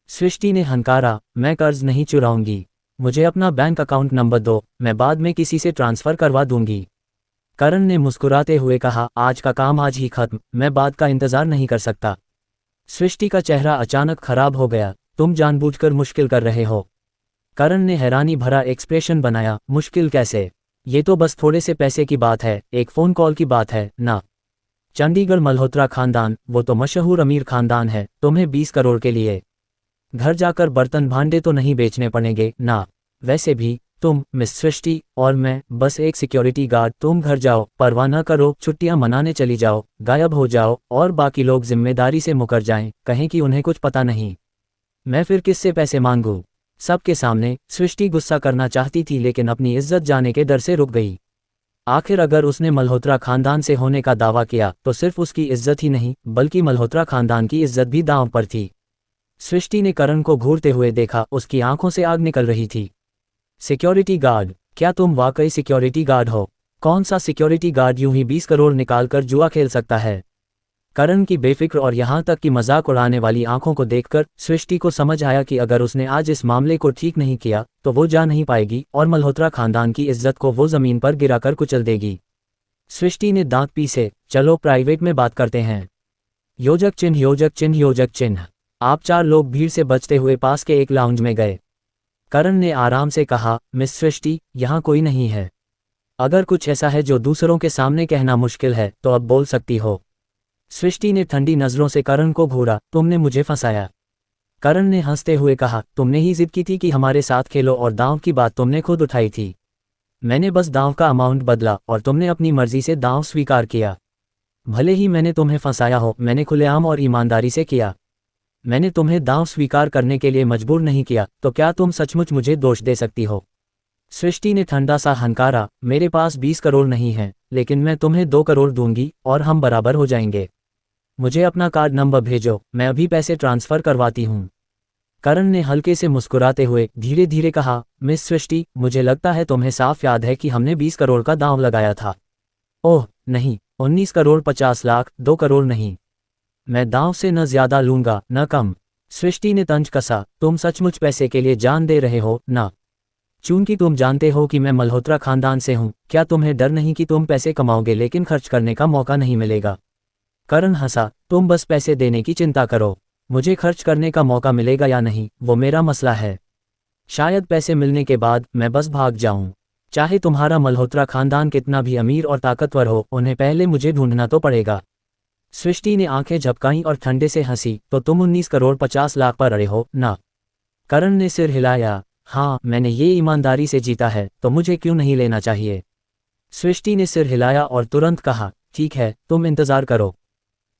सृष्टि ने हंकारा, मैं कर्ज नहीं चुराऊंगी, मुझे अपना बैंक अकाउंट नंबर दो, मैं बाद में किसी से ट्रांसफर करवा दूंगी। करण ने मुस्कुराते हुए कहा, आज का काम आज ही खत्म, मैं बाद का इंतजार नहीं कर सकता। सृष्टि का चेहरा अचानक खराब हो गया, तुम जानबूझकर मुश्किल कर रहे हो। करण ने हैरानी भरा एक्सप्रेशन बनाया, मुश्किल कैसे? ये तो बस थोड़े से पैसे की बात है, एक फ़ोन कॉल की बात है ना। चंडीगढ़ मल्होत्रा खानदान, वो तो मशहूर अमीर खानदान है, तुम्हें 20 करोड़ के लिए घर जाकर बर्तन भांडे तो नहीं बेचने पड़ेंगे ना। वैसे भी तुम, मिस सृष्टि और मैं बस एक सिक्योरिटी गार्ड, तुम घर जाओ, परवाह न करो, छुट्टियां मनाने चली जाओ, गायब हो जाओ और बाकी लोग जिम्मेदारी से मुकर जाएं, कहें कि उन्हें कुछ पता नहीं। मैं फिर किससे पैसे मांगूं? सबके सामने सृष्टि गुस्सा करना चाहती थी, लेकिन अपनी इज्जत जाने के डर से रुक गई। आखिर अगर उसने मल्होत्रा खानदान से होने का दावा किया तो सिर्फ उसकी इज्जत ही नहीं, बल्कि मल्होत्रा खानदान की इज्जत भी दांव पर थी। सृष्टि ने करण को घूरते हुए देखा, उसकी आंखों से आग निकल रही थी। Security guard? क्या तुम वाकई सिक्योरिटी गार्ड हो? कौन सा सिक्योरिटी गार्ड यूं ही 20 करोड़ निकालकर जुआ खेल सकता है? करण की बेफिक्र और यहां तक कि मजाक उड़ाने वाली आंखों को देखकर सृष्टि को समझ आया कि अगर उसने आज इस मामले को ठीक नहीं किया तो वो जा नहीं पाएगी और मल्होत्रा खानदान की इज्जत को वो जमीन पर गिराकर कुचल देगी। सृष्टि ने दांत पीसे, चलो प्राइवेट में बात करते हैं। योजक चिन्ह योजक चिन्ह योजक चिन्ह। आप 4 लोग भीड़ से बचते हुए पास के एक लाउंज में गए। करण ने आराम से कहा, मिस सृष्टि, यहाँ कोई नहीं है। अगर कुछ ऐसा है जो दूसरों के सामने कहना मुश्किल है तो अब बोल सकती हो। सृष्टि ने ठंडी नजरों से करण को घूरा, तुमने मुझे फंसाया। करण ने हंसते हुए कहा, तुमने ही जिद की थी कि हमारे साथ खेलो और दांव की बात तुमने खुद उठाई थी। मैंने बस दांव का अमाउंट बदला और तुमने अपनी मर्जी से दांव स्वीकार किया। भले ही मैंने तुम्हें फंसाया हो, मैंने खुलेआम और ईमानदारी से किया। मैंने तुम्हें दांव स्वीकार करने के लिए मजबूर नहीं किया, तो क्या तुम सचमुच मुझे दोष दे सकती हो? सृष्टि ने ठंडा सा हंकारा, मेरे पास 20 करोड़ नहीं है, लेकिन मैं तुम्हें 2 करोड़ दूंगी और हम बराबर हो जाएंगे। मुझे अपना कार्ड नंबर भेजो, मैं अभी पैसे ट्रांसफर करवाती हूँ। करण ने हल्के से मुस्कुराते हुए धीरे धीरे कहा, मिस सृष्टि, मुझे लगता है तुम्हें साफ याद है कि हमने 20 करोड़ का दांव लगाया था। ओह नहीं, 19 करोड़ 50 लाख, 2 करोड़ नहीं। मैं दांव से न ज्यादा लूंगा न कम। सृष्टि ने तंज कसा, तुम सचमुच पैसे के लिए जान दे रहे हो ना? चूंकि तुम जानते हो कि मैं मल्होत्रा खानदान से हूं, क्या तुम्हें डर नहीं कि तुम पैसे कमाओगे लेकिन खर्च करने का मौका नहीं मिलेगा? करण हंसा, तुम बस पैसे देने की चिंता करो, मुझे खर्च करने का मौका मिलेगा या नहीं वो मेरा मसला है। शायद पैसे मिलने के बाद मैं बस भाग जाऊं। चाहे तुम्हारा मल्होत्रा खानदान कितना भी अमीर और ताकतवर हो, उन्हें पहले मुझे ढूंढना तो पड़ेगा। सृष्टि ने आंखें झपकाईं और ठंडे से हंसी। तो तुम 19 करोड़ 50 लाख पर अड़े हो ना? करण ने सिर हिलाया। हाँ, मैंने ये ईमानदारी से जीता है, तो मुझे क्यों नहीं लेना चाहिए? सृष्टि ने सिर हिलाया और तुरंत कहा, ठीक है, तुम इंतजार करो,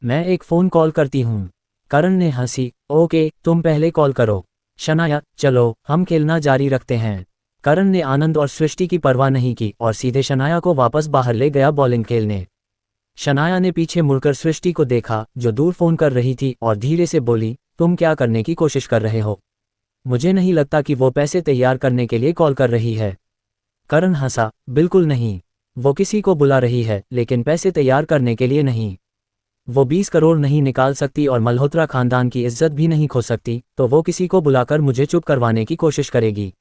मैं एक फ़ोन कॉल करती हूँ। करण ने हंसी, ओके, तुम पहले कॉल करो। शनाया, चलो हम खेलना जारी रखते हैं। करण ने आनंद और सृष्टि की परवाह नहीं की और सीधे शनाया को वापस बाहर ले गया बॉलिंग खेलने। शनाया ने पीछे मुड़कर सृष्टि को देखा, जो दूर फोन कर रही थी, और धीरे से बोली, तुम क्या करने की कोशिश कर रहे हो? मुझे नहीं लगता कि वो पैसे तैयार करने के लिए कॉल कर रही है। करण हंसा, बिल्कुल नहीं, वो किसी को बुला रही है, लेकिन पैसे तैयार करने के लिए नहीं। वो 20 करोड़ नहीं निकाल सकती और मल्होत्रा खानदान की इज्जत भी नहीं खो सकती, तो वो किसी को बुलाकर मुझे चुप करवाने की कोशिश करेगी।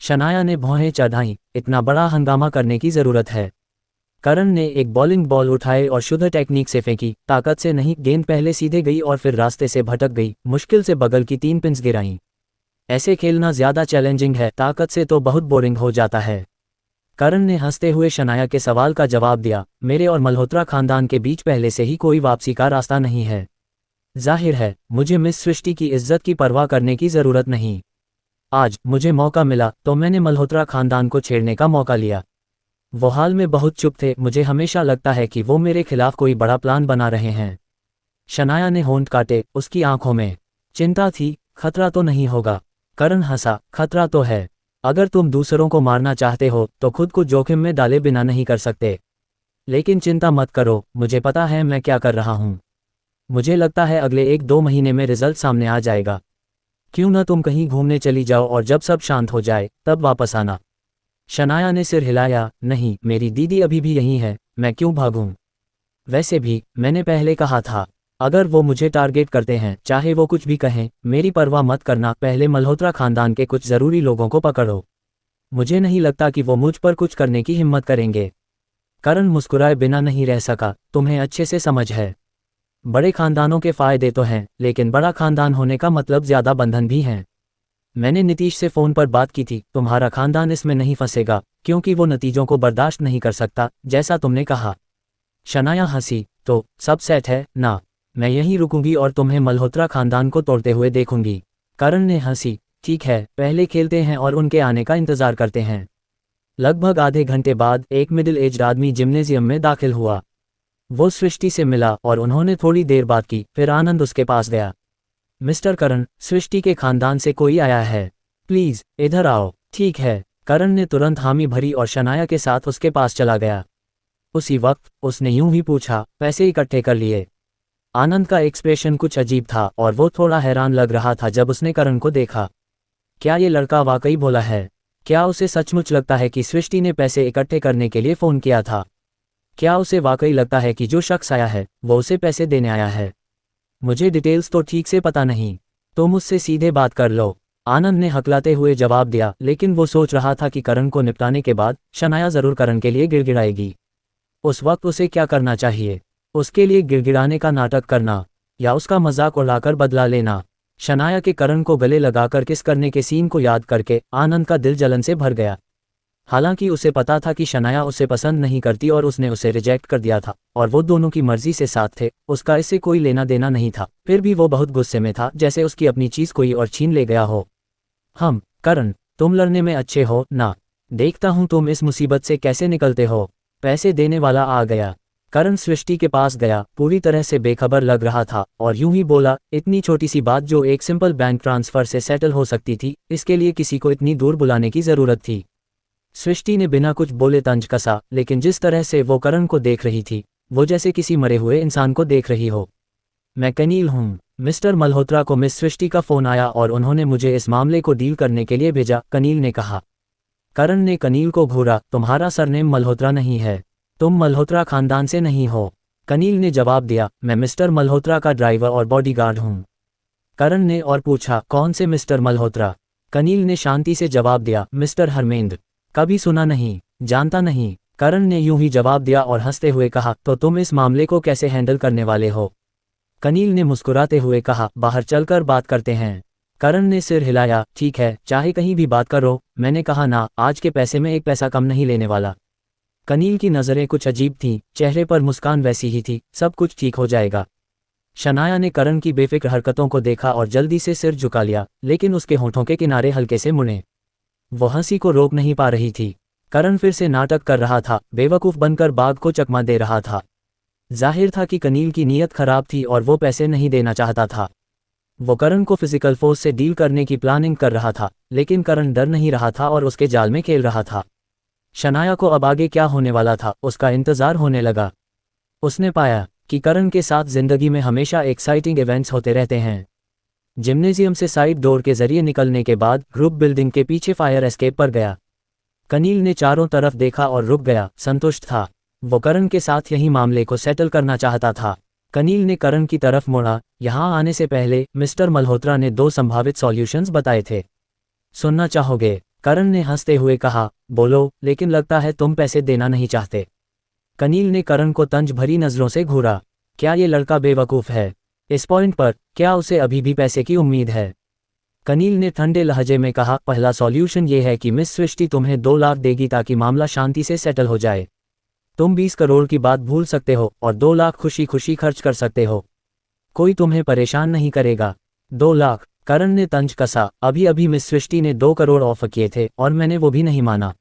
शनाया ने भौहें चढ़ाईं, इतना बड़ा हंगामा करने की जरूरत है? करण ने एक बॉलिंग बॉल उठाए और शुद्ध टेक्निक से फेंकी, ताकत से नहीं, गेंद पहले सीधे गई और फिर रास्ते से भटक गई, मुश्किल से बगल की 3 पिंस गिराईं। ऐसे खेलना ज्यादा चैलेंजिंग है, ताकत से तो बहुत बोरिंग हो जाता है। करण ने हंसते हुए शनाया के सवाल का जवाब दिया, मेरे और मल्होत्रा खानदान के बीच पहले से ही कोई वापसी का रास्ता नहीं है। जाहिर है, मुझे मिस सृष्टि की इज्जत की परवाह करने की जरूरत नहीं। आज मुझे मौका मिला तो मैंने मल्होत्रा खानदान को छेड़ने का मौका लिया। वो हाल में बहुत चुप थे, मुझे हमेशा लगता है कि वो मेरे खिलाफ कोई बड़ा प्लान बना रहे हैं। शनाया ने होंठ काटे, उसकी आंखों में चिंता थी। खतरा तो नहीं होगा? करण हंसा, खतरा तो है। अगर तुम दूसरों को मारना चाहते हो तो खुद को जोखिम में डाले बिना नहीं कर सकते। लेकिन चिंता मत करो, मुझे पता है मैं क्या कर रहा हूँ। मुझे लगता है अगले 1-2 महीने में रिजल्ट सामने आ जाएगा। क्यों ना तुम कहीं घूमने चली जाओ और जब सब शांत हो जाए तब वापस आना। शनाया ने सिर हिलाया, नहीं, मेरी दीदी अभी भी यहीं है, मैं क्यों भागूं? वैसे भी मैंने पहले कहा था, अगर वो मुझे टारगेट करते हैं, चाहे वो कुछ भी कहें, मेरी परवाह मत करना, पहले मल्होत्रा खानदान के कुछ जरूरी लोगों को पकड़ो। मुझे नहीं लगता कि वो मुझ पर कुछ करने की हिम्मत करेंगे। करण मुस्कुराए बिना नहीं रह सका, तुम्हें अच्छे से समझ है। बड़े खानदानों के फायदे तो हैं, लेकिन बड़ा खानदान होने का मतलब ज्यादा बंधन भी हैं। मैंने नीतीश से फोन पर बात की थी, तुम्हारा खानदान इसमें नहीं फंसेगा, क्योंकि वो नतीजों को बर्दाश्त नहीं कर सकता, जैसा तुमने कहा। शनाया हंसी, तो सब सेट है ना? मैं यहीं रुकूंगी और तुम्हें मल्होत्रा खानदान को तोड़ते हुए देखूंगी। करण ने हंसी, ठीक है, पहले खेलते हैं और उनके आने का इंतजार करते हैं। लगभग आधे घंटे बाद एक मिडिल एज्ड आदमी जिम्नेजियम में दाखिल हुआ। वो सृष्टि से मिला और उन्होंने थोड़ी देर बात की, फिर आनंद उसके पास गया। मिस्टर करण, सृष्टि के खानदान से कोई आया है, प्लीज इधर आओ। ठीक है। करण ने तुरंत हामी भरी और शनाया के साथ उसके पास चला गया। उसी वक्त उसने यूं ही पूछा, पैसे इकट्ठे कर लिए? आनंद का एक्सप्रेशन कुछ अजीब था और वो थोड़ा हैरान लग रहा था जब उसने करण को देखा। क्या ये लड़का वाकई भोला है? क्या उसे सचमुच लगता है कि सृष्टि ने पैसे इकट्ठे करने के लिए फ़ोन किया था? क्या उसे वाकई लगता है कि जो शख्स आया है वो उसे पैसे देने आया है? मुझे डिटेल्स तो ठीक से पता नहीं, तो मुझसे सीधे बात कर लो, आनंद ने हकलाते हुए जवाब दिया। लेकिन वो सोच रहा था कि करण को निपटाने के बाद शनाया ज़रूर करण के लिए गिड़गिड़ाएगी। उस वक्त उसे क्या करना चाहिए? उसके लिए गिड़गिड़ाने का नाटक करना या उसका मजाक उड़ाकर बदला लेना? शनाया के करण को गले लगाकर किस करने के सीन को याद करके आनंद का दिल जलन से भर गया। हालांकि उसे पता था कि शनाया उसे पसंद नहीं करती और उसने उसे रिजेक्ट कर दिया था और वो दोनों की मर्जी से साथ थे, उसका इससे कोई लेना देना नहीं था। फिर भी वो बहुत गुस्से में था, जैसे उसकी अपनी चीज़ कोई और छीन ले गया हो। करण, तुम लड़ने में अच्छे हो ना, देखता हूँ तुम इस मुसीबत से कैसे निकलते हो। पैसे देने वाला आ गया। करण सृष्टि के पास गया, पूरी तरह से बेखबर लग रहा था और यूं ही बोला, इतनी छोटी सी बात जो एक सिंपल बैंक ट्रांसफर से सेटल हो सकती थी, इसके लिए किसी को इतनी दूर बुलाने की जरूरत थी? सृष्टि ने बिना कुछ बोले तंज कसा, लेकिन जिस तरह से वो करण को देख रही थी, वो जैसे किसी मरे हुए इंसान को देख रही हो। मैं कनील हूँ। मिस्टर मल्होत्रा को मिस सृष्टि का फोन आया और उन्होंने मुझे इस मामले को डील करने के लिए भेजा, कनील ने कहा। करण ने कनील को घूरा, तुम्हारा सरनेम मल्होत्रा नहीं है, तुम मल्होत्रा खानदान से नहीं हो। कनील ने जवाब दिया, मैं मिस्टर मल्होत्रा का ड्राइवर और बॉडीगार्ड हूँ। करण ने और पूछा, कौन से मिस्टर मल्होत्रा? कनील ने शांति से जवाब दिया, मिस्टर हरमेंद्र। कभी सुना नहीं, जानता नहीं। करण ने यूं ही जवाब दिया और हंसते हुए कहा, तो तुम इस मामले को कैसे हैंडल करने वाले हो? कनील ने मुस्कुराते हुए कहा, बाहर चलकर बात करते हैं। करण ने सिर हिलाया, ठीक है, चाहे कहीं भी बात करो, मैंने कहा ना, आज के पैसे में एक पैसा कम नहीं लेने वाला। कनील की नज़रें कुछ अजीब थीं, चेहरे पर मुस्कान वैसी ही थी, सब कुछ ठीक हो जाएगा। शनाया ने करण की बेफिक्र हरकतों को देखा और जल्दी से सिर झुका लिया, लेकिन उसके होठों के किनारे हल्के से मुड़े। वो हंसी को रोक नहीं पा रही थी। करण फिर से नाटक कर रहा था, बेवकूफ़ बनकर बाघ को चकमा दे रहा था। जाहिर था कि कनील की नीयत खराब थी और वो पैसे नहीं देना चाहता था। वो करण को फिजिकल फोर्स से डील करने की प्लानिंग कर रहा था, लेकिन करण डर नहीं रहा था और उसके जाल में खेल रहा था। शनाया को अब आगे क्या होने वाला था, उसका इंतजार होने लगा। उसने पाया कि करण के साथ जिंदगी में हमेशा एक्साइटिंग इवेंट्स होते रहते हैं। जिम्नेजियम से साइड डोर के जरिए निकलने के बाद ग्रुप बिल्डिंग के पीछे फायर एस्केप पर गया। कनील ने चारों तरफ देखा और रुक गया, संतुष्ट था। वो करण के साथ यही मामले को सेटल करना चाहता था। कनील ने करण की तरफ मुड़ा। यहाँ आने से पहले मिस्टर मल्होत्रा ने 2 संभावित सॉल्यूशंस बताए थे। सुनना चाहोगे? करण ने हंसते हुए कहा, बोलो, लेकिन लगता है तुम पैसे देना नहीं चाहते। कनील ने करण को तंज भरी नज़रों से घूरा। क्या ये लड़का बेवकूफ़ है? इस पॉइंट पर क्या उसे अभी भी पैसे की उम्मीद है? कनील ने ठंडे लहजे में कहा, पहला सॉल्यूशन ये है कि मिस सृष्टि तुम्हें 2 लाख देगी ताकि मामला शांति से सेटल हो जाए। तुम 20 करोड़ की बात भूल सकते हो और 2 लाख खुशी खुशी खर्च कर सकते हो। कोई तुम्हें परेशान नहीं करेगा। 2 लाख? करण ने तंज कसा। अभी अभी मिस सृष्टि ने 2 करोड़ ऑफर किए थे और मैंने वो भी नहीं माना।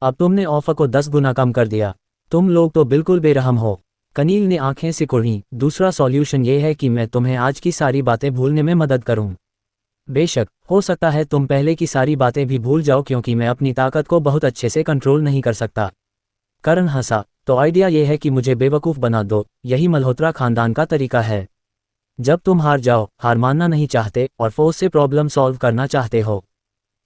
अब तुमने ऑफर को 10 गुना कम कर दिया। तुम लोग तो बिल्कुल बेरहम हो। कनील ने आंखें सिकुड़ी। दूसरा सॉल्यूशन ये है कि मैं तुम्हें आज की सारी बातें भूलने में मदद करूं। बेशक, हो सकता है तुम पहले की सारी बातें भी भूल जाओ क्योंकि मैं अपनी ताकत को बहुत अच्छे से कंट्रोल नहीं कर सकता। करण हंसा। तो आइडिया यह है कि मुझे बेवकूफ़ बना दो। यही मल्होत्रा खानदान का तरीका है। जब तुम हार जाओ, हार मानना नहीं चाहते और फोर्स से प्रॉब्लम सॉल्व करना चाहते हो,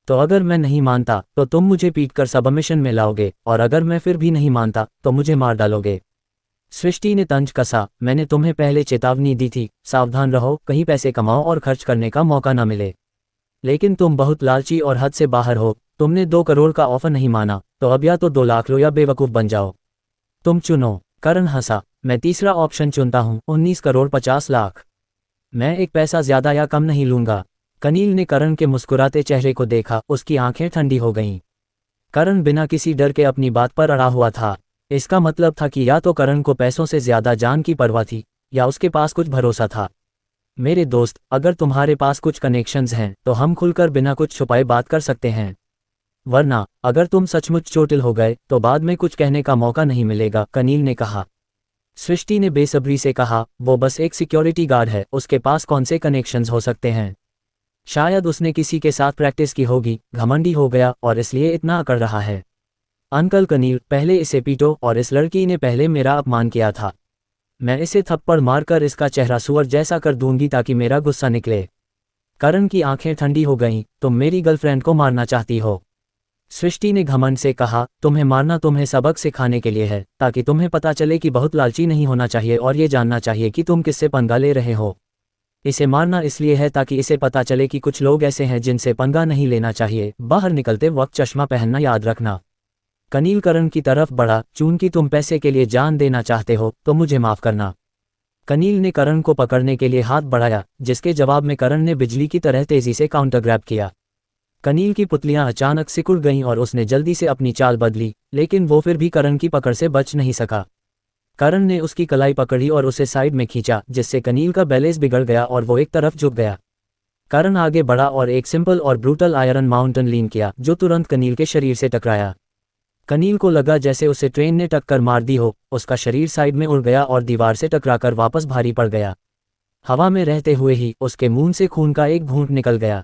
तो अगर मैं नहीं मानता तो तुम मुझे पीटकर सबमिशन में लाओगे और अगर मैं फिर भी नहीं मानता तो मुझे मार डालोगे। सृष्टि ने तंज कसा। मैंने तुम्हें पहले चेतावनी दी थी, सावधान रहो, कहीं पैसे कमाओ और खर्च करने का मौका न मिले। लेकिन तुम बहुत लालची और हद से बाहर हो। तुमने 2 करोड़ का ऑफर नहीं माना, तो अब या तो 2 लाख लो या बेवकूफ़ बन जाओ। तुम चुनो। करण हंसा। मैं तीसरा ऑप्शन चुनता हूँ, 19 करोड़ 50 लाख। मैं एक पैसा ज़्यादा या कम नहीं लूँगा। कनील ने करण के मुस्कुराते चेहरे को देखा, उसकी आंखें ठंडी हो गईं। करण बिना किसी डर के अपनी बात पर अड़ा हुआ था। इसका मतलब था कि या तो करण को पैसों से ज़्यादा जान की परवाह थी या उसके पास कुछ भरोसा था। मेरे दोस्त, अगर तुम्हारे पास कुछ कनेक्शंस हैं तो हम खुलकर बिना कुछ छुपाए बात कर सकते हैं, वरना अगर तुम सचमुच चोटिल हो गए तो बाद में कुछ कहने का मौका नहीं मिलेगा, कनील ने कहा। सृष्टि ने बेसब्री से कहा, वो बस एक सिक्योरिटी गार्ड है, उसके पास कौन से कनेक्शंस हो सकते हैं? शायद उसने किसी के साथ प्रैक्टिस की होगी, घमंडी हो गया और इसलिए इतना अकड़ रहा है। अंकल कनील, पहले इसे पीटो और इस लड़की ने पहले मेरा अपमान किया था। मैं इसे थप्पड़ मारकर इसका चेहरा सुअर जैसा कर दूंगी ताकि मेरा गुस्सा निकले। करण की आंखें ठंडी हो गईं। तुम मेरी गर्लफ्रेंड को मारना चाहती हो? सृष्टि ने घमंड से कहा, तुम्हें मारना तुम्हें सबक सिखाने के लिए है, ताकि तुम्हें पता चले कि बहुत लालची नहीं होना चाहिए और ये जानना चाहिए कि तुम किससे पंगा ले रहे हो। इसे मारना इसलिए है ताकि इसे पता चले कि कुछ लोग ऐसे हैं जिनसे पंगा नहीं लेना चाहिए। बाहर निकलते वक्त चश्मा पहनना याद रखना। कनील करण की तरफ बढ़ा। चूंकि तुम पैसे के लिए जान देना चाहते हो तो मुझे माफ करना। कनील ने करण को पकड़ने के लिए हाथ बढ़ाया, जिसके जवाब में करण ने बिजली की तरह तेजी से काउंटर ग्रैब किया। कनील की पुतलियां अचानक सिकुड़ गईं और उसने जल्दी से अपनी चाल बदली, लेकिन वो फिर भी करण की पकड़ से बच नहीं सका। करण ने उसकी कलाई पकड़ी और उसे साइड में खींचा, जिससे कनील का बैलेंस बिगड़ गया और वो एक तरफ झुक गया। करण आगे बढ़ा और एक सिंपल और ब्रूटल आयरन माउंटेन लीन किया, जो तुरंत कनील के शरीर से टकराया। कनील को लगा जैसे उसे ट्रेन ने टक्कर मार दी हो। उसका शरीर साइड में उड़ गया और दीवार से टकराकर वापस भारी पड़ गया। हवा में रहते हुए ही उसके मुंह से खून का एक घूंट निकल गया।